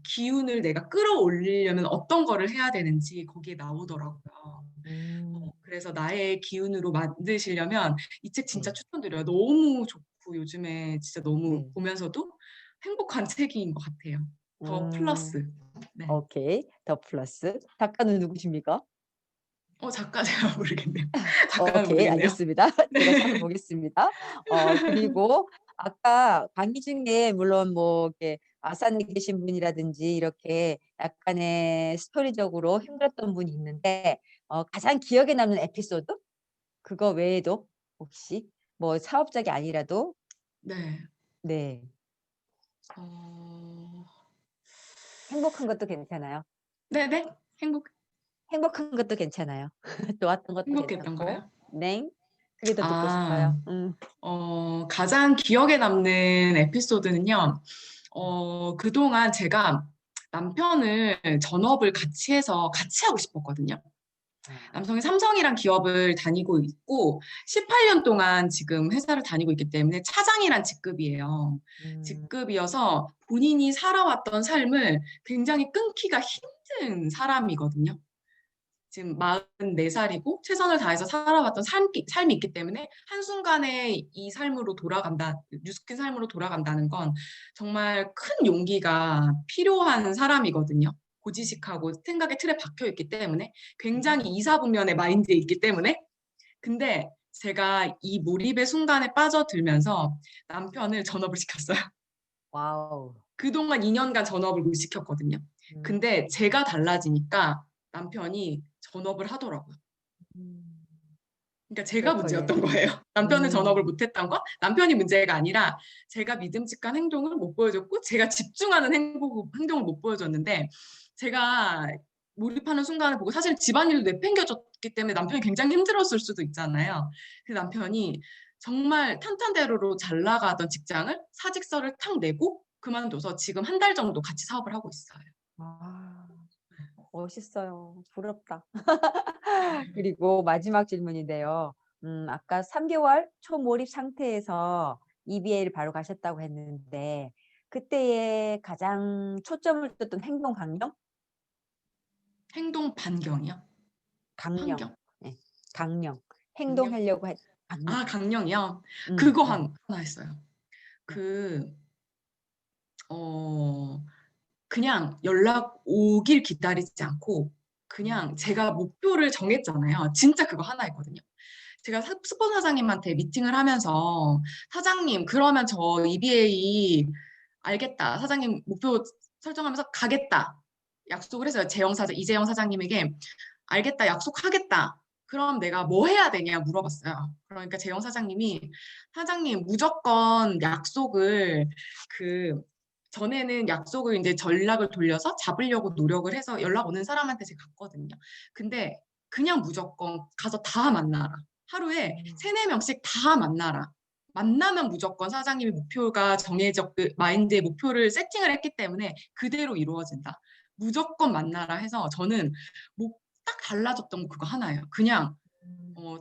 기운을 내가 끌어올리려면 어떤 거를 해야 되는지 거기에 나오더라고요. 음, 그래서 나의 기운으로 만드시려면 이 책 진짜 네. 추천드려요. 너무 좋고 요즘에 진짜 너무 네. 보면서도 행복한 책인 것 같아요. 더 음, 플러스. 네. 오케이. 더 플러스. 작가는 누구십니까? 작가 제가 모르겠네요. 작가는 오케이, 모르겠네요. 알겠습니다. 네. 제가 찾아보겠습니다. 그리고 아까 강의 중에 물론 뭐 이렇게 아산에 계신 분이라든지 이렇게 약간의 스토리적으로 힘들었던 분이 있는데 가장 기억에 남는 에피소드? 그거 외에도 혹시 뭐 사업적이 아니라도 네. 네, 어, 행복한 것도 괜찮아요. 네네. 행복한 것도 괜찮아요. 좋았던 것도 행복했던 괜찮고 거요? 네, 그게 더 듣고 아, 싶어요. 가장 기억에 남는 에피소드는요. 그동안 제가 남편을 전업을 같이 해서 같이 하고 싶었거든요. 아, 남성이 삼성이란 기업을 다니고 있고 18년 동안 지금 회사를 다니고 있기 때문에 차장이란 직급이에요. 음, 직급이어서 본인이 살아왔던 삶을 굉장히 끊기가 힘든 사람이거든요. 지금 44살이고 최선을 다해서 살아왔던 삶이 있기 때문에 한순간에 이 삶으로 뉴스킨 삶으로 돌아간다는 건 정말 큰 용기가 필요한 사람이거든요. 고지식하고 생각의 틀에 박혀 있기 때문에 굉장히 이사분면의 마인드에 있기 때문에 근데 제가 이 몰입의 순간에 빠져들면서 남편을 전업을 시켰어요. 와우. 그동안 2년간 전업을 못 시켰거든요. 음, 근데 제가 달라지니까 남편이 전업을 하더라고요. 음, 그러니까 제가 그렇군요. 문제였던 거예요. 남편은 전업을 음, 못했던 거, 남편이 문제가 아니라 제가 믿음직한 행동을 못 보여줬고, 제가 집중하는 행동을 못 보여줬는데, 제가 몰입하는 순간을 보고 사실 집안일도 내팽겨졌기 때문에 남편이 굉장히 힘들었을 수도 있잖아요. 그 남편이 정말 탄탄대로로 잘 나가던 직장을 사직서를 탁 내고 그만둬서 지금 한 달 정도 같이 사업을 하고 있어요. 아, 멋있어요. 부럽다. 그리고 마지막 질문인데요. 아까 3개월 초몰입 상태에서 EBA를 바로 가셨다고 했는데, 그때의 가장 초점을 뒀던 행동 강령? 행동 반경이요? 강령. 환경? 네, 강령. 강령? 행동하려고 했, 강령. 강령이요? 그거 네, 하나 했어요. 네. 그 그냥 연락 오길 기다리지 않고 그냥 제가 목표를 정했잖아요. 진짜 그거 하나였거든요. 제가 스폰 사장님한테 미팅을 하면서 사장님 그러면 저 EBA 알겠다. 사장님 목표 설정하면서 가겠다. 약속을 했어요. 이재영 사장님에게 알겠다. 약속하겠다. 그럼 내가 뭐 해야 되냐 물어봤어요. 그러니까 재영 사장님이 사장님 무조건 약속을 전에는 약속을 이제 전락을 돌려서 잡으려고 노력을 해서 연락 오는 사람한테 제가 갔거든요. 근데 그냥 무조건 가서 다 만나라. 하루에 3-4명씩 다 만나라. 만나면 무조건 사장님이 목표가 정해져 그 마인드의 목표를 세팅을 했기 때문에 그대로 이루어진다. 무조건 만나라 해서 저는 딱 달라졌던 거 그거 하나예요. 그냥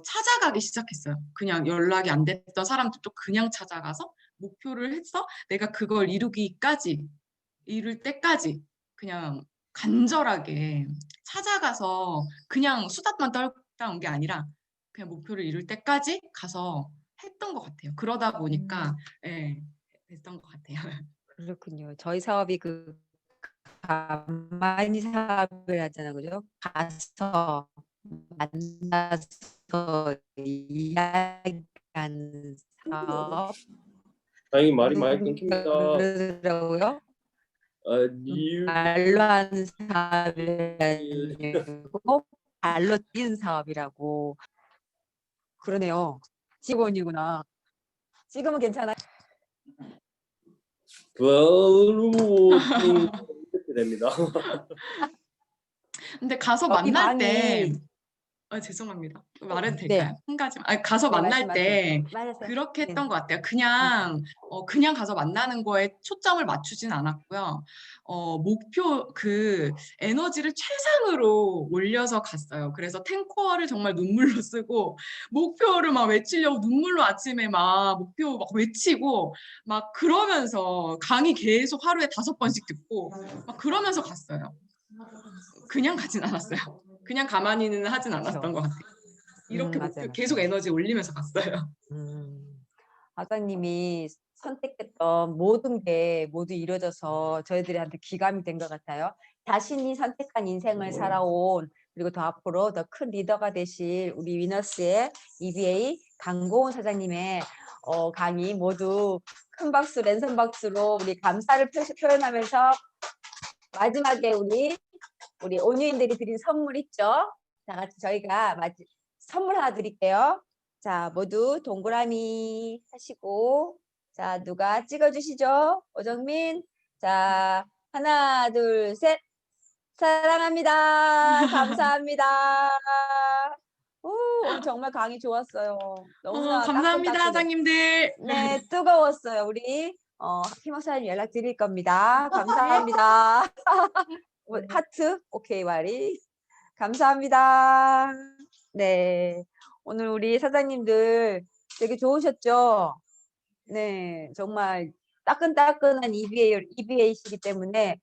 찾아가기 시작했어요. 그냥 연락이 안 됐던 사람들도 그냥 찾아가서 목표를 해서 내가 그걸 이룰 때까지 그냥 간절하게 찾아가서 그냥 수다만 떨다 온 게 아니라 그냥 목표를 이룰 때까지 가서 했던 것 같아요. 그러다 보니까 예, 됐던 것 같아요. 그렇군요. 저희 사업이 가만히 사업을 하잖아요. 그죠? 가서 만나서 이야기하는 사업. 다행히 말이 많이 끊깁니다. 그러더라고요. 뉴 말로 하는 사업이 아니고 발로 뛰는 사업이라고. 그러네요. 직원이구나. 지금은 괜찮아요? 블루팅 이렇게 됩니다. 근데 가서 여기 만날 때 방이 죄송합니다. 말해도 네. 될까요? 한 가지만. 가서 네, 만날 말씀하세요. 때 말하세요. 그렇게 네. 했던 것 같아요. 그냥 가서 만나는 거에 초점을 맞추진 않았고요. 목표 에너지를 최상으로 올려서 갔어요. 그래서 탱커를 정말 눈물로 쓰고 목표를 막 외치려고 눈물로 아침에 막 목표 막 외치고 막 그러면서 강의 계속 하루에 5번씩 듣고 막 그러면서 갔어요. 그냥 가진 않았어요. 그냥 가만히는 하진 않았던 것 같아요. 이렇게 맞아요. 계속 에너지 올리면서 갔어요. 사장님이 선택했던 모든 게 모두 이루어져서 저희들한테 귀감이 된 것 같아요. 자신이 선택한 인생을 살아온 그리고 더 앞으로 더 큰 리더가 되실 우리 위너스의 EBA 강고은 사장님의 강의 모두 큰 박수, 랜선 박수로 우리 감사를 표현하면서 마지막에 우리 온유인들이 드린 선물 있죠? 다 같이 저희가 선물 하나 드릴게요. 자, 모두 동그라미 하시고, 자, 누가 찍어주시죠? 오정민. 자, 하나, 둘, 셋. 사랑합니다. 감사합니다. 오늘 정말 강의 좋았어요. 너무나 감사합니다, 따끈따끈해. 사장님들. 네, 뜨거웠어요. 우리 희 목사님 연락 드릴 겁니다. 감사합니다. 하트, 오케이, 와리. 감사합니다. 네, 오늘 우리 사장님들 되게 좋으셨죠? 네, 정말 따끈따끈한 EBA시기 때문에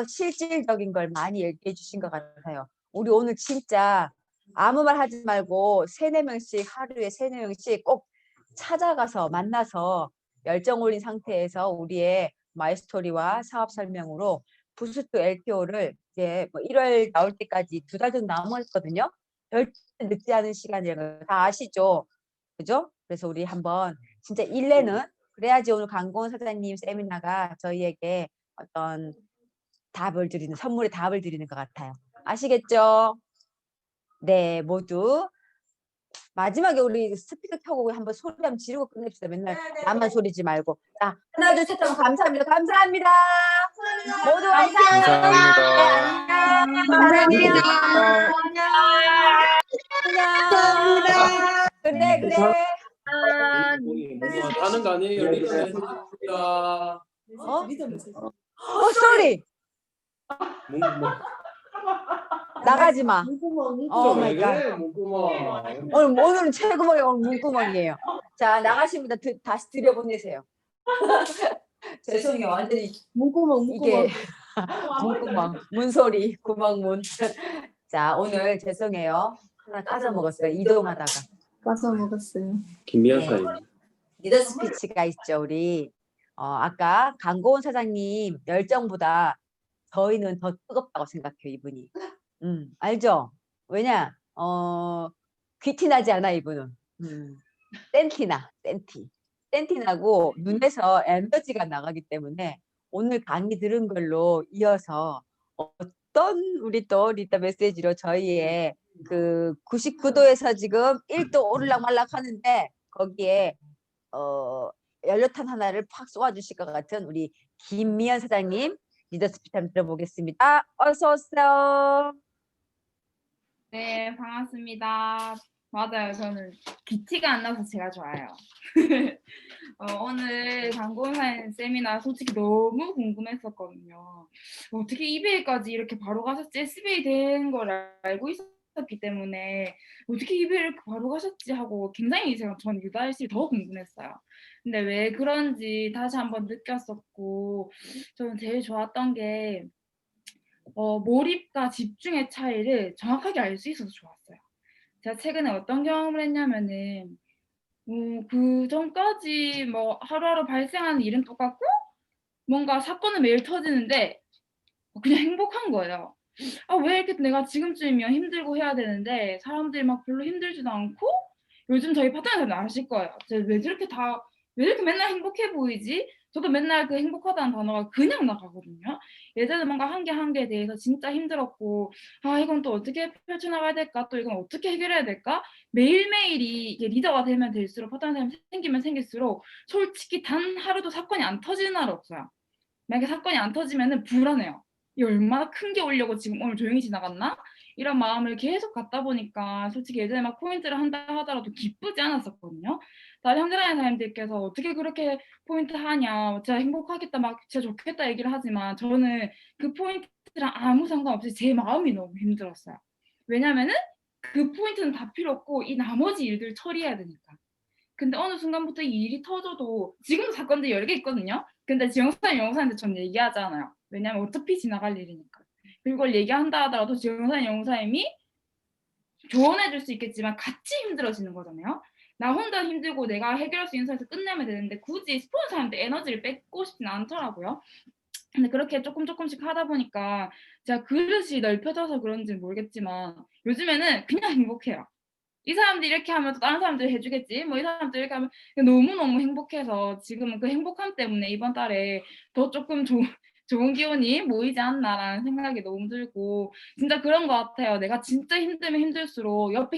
실질적인 걸 많이 얘기해 주신 것 같아요. 우리 오늘 진짜 아무 말 하지 말고 3-4명씩 하루에 3-4명씩 꼭 찾아가서 만나서 열정 올린 상태에서 우리의 마이스토리와 사업 설명으로 부스트 LTO를 이제 1월 나올 때까지 2달 정도 남았거든요. 절대 늦지 않은 시간이라는 거 다 아시죠? 그죠? 그래서 우리 한번 진짜 1내는 그래야지 오늘 강고은 사장님 세미나가 저희에게 어떤 선물의 답을 드리는 것 같아요. 아시겠죠? 네, 모두 마지막에 우리 스피커 켜고 한번 소리 한번 지르고 끝냅시다. 맨날 나만 소리지 말고. 자, 하나, 둘, 셋 하면 감사합니다. 감사합니다. 모두 화이팅! 감사합니다. 네, 안녕. 감사합니다. 안녕. 그래. 하는 거 아니에요? 리더 해주십니다. 쏘리. 나가지 마. 오 왜 마이 갓. 그래, 문구멍. 오늘은 최고봉이 오늘 문구멍이에요. 자, 나가신 분 다시 들여보내세요. 죄송해요. 완전히 이게 문구멍, 문소리, 구멍문. 자, 오늘 죄송해요. 하나 까져 먹었어요. 이동하다가. 까서 먹었어요. 김미연 네. 사님. 리더 스피치가 있죠, 우리. 아까 강고은 사장님 열정보다 저희는 더 뜨겁다고 생각해요, 이분이. 알죠? 왜냐? 귀티 나지 않아, 이분은. 센티나, 센티. 센티 나고 눈에서 에너지가 나가기 때문에 오늘 강의 들은 걸로 이어서 어떤 우리 또 리더 메시지로 저희의 그 99도에서 지금 1도 오르락말락 하는데 거기에 연료탄 하나를 팍 쏘아주실 것 같은 우리 김미연 사장님 리더 스피치 한번 들어보겠습니다. 어서 오세요. 네, 반갑습니다. 맞아요. 저는 기티가 안 나서 제가 좋아요. 오늘 광고사인 세미나 솔직히 너무 궁금했었거든요. 어떻게 EBA까지 이렇게 바로 가셨지? SBA 된 걸 알고 있었기 때문에 어떻게 EBA를 이렇게 바로 가셨지 하고 굉장히 전 유다일씨 더 궁금했어요. 근데 왜 그런지 다시 한번 느꼈었고 저는 제일 좋았던 게 몰입과 집중의 차이를 정확하게 알 수 있어서 좋았어요. 제가 최근에 어떤 경험을 했냐면은 그 전까지 뭐 하루하루 발생하는 일은 똑같고 뭔가 사건은 매일 터지는데 그냥 행복한 거예요. 아, 왜 이렇게 내가 지금쯤이면 힘들고 해야 되는데 사람들이 막 별로 힘들지도 않고 요즘 저희 파트너들은 아실 거예요. 왜 이렇게 맨날 행복해 보이지? 저도 맨날 그 행복하다는 단어가 그냥 나가거든요. 예전에 뭔가 한 개 한 개에 대해서 진짜 힘들었고 아 이건 또 어떻게 펼쳐나가야 될까? 또 이건 어떻게 해결해야 될까? 매일매일이 이게 리더가 되면 될수록 파트너들이 생기면 생길수록 솔직히 단 하루도 사건이 안 터지는 날 없어요. 만약에 사건이 안 터지면은 불안해요. 이 얼마나 큰 게 오려고 지금 오늘 조용히 지나갔나? 이런 마음을 계속 갖다 보니까 솔직히 예전에 막 포인트를 한다 하더라도 기쁘지 않았었거든요. 다른 현대라인 사람들께서 어떻게 그렇게 포인트 하냐, 진짜 행복하겠다, 막 진짜 좋겠다 얘기를 하지만 저는 그 포인트랑 아무 상관없이 제 마음이 너무 힘들었어요. 왜냐면은 그 포인트는 다 필요 없고 이 나머지 일들 처리해야 되니까. 근데 어느 순간부터 이 일이 터져도 지금도 사건들이 여러 개 있거든요. 근데 지영사한테 전 얘기하잖아요. 왜냐면 어차피 지나갈 일이니까. 그리고 그걸 얘기한다 하더라도 지영사님이 조언해 줄 수 있겠지만 같이 힘들어지는 거잖아요. 나 혼자 힘들고 내가 해결할 수 있는 선에서 끝내면 되는데 굳이 스폰서한테 에너지를 뺏고 싶진 않더라고요. 근데 그렇게 조금씩 하다 보니까 제가 그릇이 넓혀져서 그런지는 모르겠지만 요즘에는 그냥 행복해요. 이 사람들이 이렇게 하면 또 다른 사람들이 해주겠지. 뭐 이 사람들이 이렇게 하면 너무너무 행복해서 지금은 그 행복함 때문에 이번 달에 더 조금 좋은 기운이 모이지 않나라는 생각이 너무 들고 진짜 그런 것 같아요. 내가 진짜 힘들면 힘들수록 옆에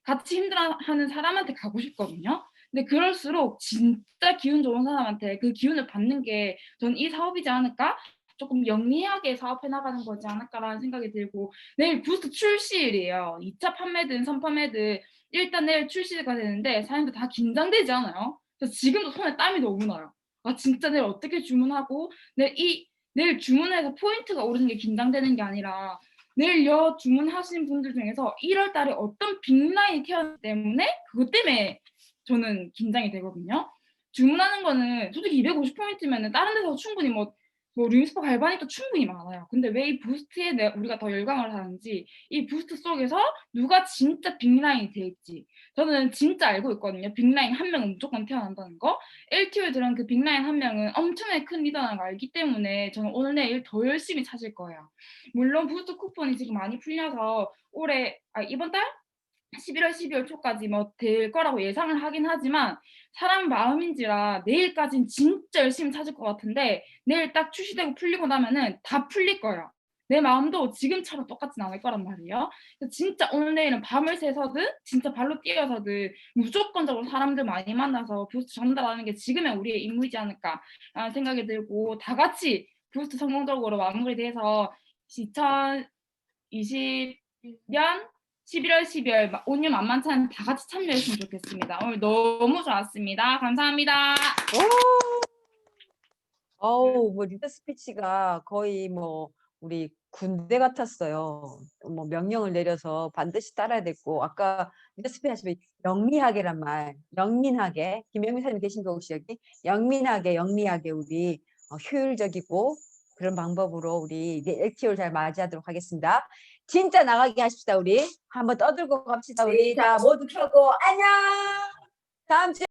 같이 힘들어하는 사람한테 가고 싶거든요. 근데 그럴수록 진짜 기운 좋은 사람한테 그 기운을 받는 게 전 이 사업이지 않을까? 조금 영리하게 사업해 나가는 거지 않을까라는 생각이 들고 내일 부스트 출시일이에요. 2차 판매든 3판매든 일단 내일 출시가 되는데 사람들 다 긴장되지 않아요? 그래서 지금도 손에 땀이 너무 나요. 아 진짜 내일 어떻게 주문하고 내일 주문해서 포인트가 오르는 게 긴장되는 게 아니라 내일 주문하시는 분들 중에서 1월 달에 어떤 빅라인이 튀어나기 때문에 그것 때문에 저는 긴장이 되거든요. 주문하는 거는 솔직히 250포인트면 다른 데서 충분히 뭐 류미스퍼 갈바닉도 충분히 많아요. 근데 왜 이 부스트에 우리가 더 열광을 하는지 이 부스트 속에서 누가 진짜 빅라인이 될지 저는 진짜 알고 있거든요. 빅라인 한 명은 무조건 태어난다는 거. LTO에 들은 그 빅라인 한 명은 엄청나게 큰 리더라는 걸 알기 때문에 저는 오늘 내일 더 열심히 찾을 거예요. 물론 부스트 쿠폰이 지금 많이 풀려서 이번 달 11월, 12월 초까지 뭐 될 거라고 예상을 하긴 하지만 사람 마음인지라 내일까지는 진짜 열심히 찾을 것 같은데 내일 딱 출시되고 풀리고 나면은 다 풀릴 거예요. 내 마음도 지금처럼 똑같진 않을 거란 말이에요. 진짜 오늘 내일은 밤을 새서든 진짜 발로 뛰어서든 무조건적으로 사람들 많이 만나서 부스트 전달하는 게 지금의 우리의 임무이지 않을까라는 생각이 들고 다 같이 부스트 성공적으로 마무리돼서 2020년 11월, 12월 온유 만만찮은 다 같이 참여했으면 좋겠습니다. 오늘 너무 좋았습니다. 감사합니다. 뭐 리더 스피치가 거의 뭐 우리 군대 같았어요. 뭐 명령을 내려서 반드시 따라야 됐고 아까 리더 스피치 하시면 영리하게란 말, 영민하게 김영민 사님 계신 거 혹시 여기 영민하게 영리하게 우리 효율적이고 그런 방법으로 우리 LTO를 잘 맞이하도록 하겠습니다. 진짜 나가게 하십시다. 우리 한번 떠들고 갑시다. 우리 다 모두 켜고 안녕. 다음 주에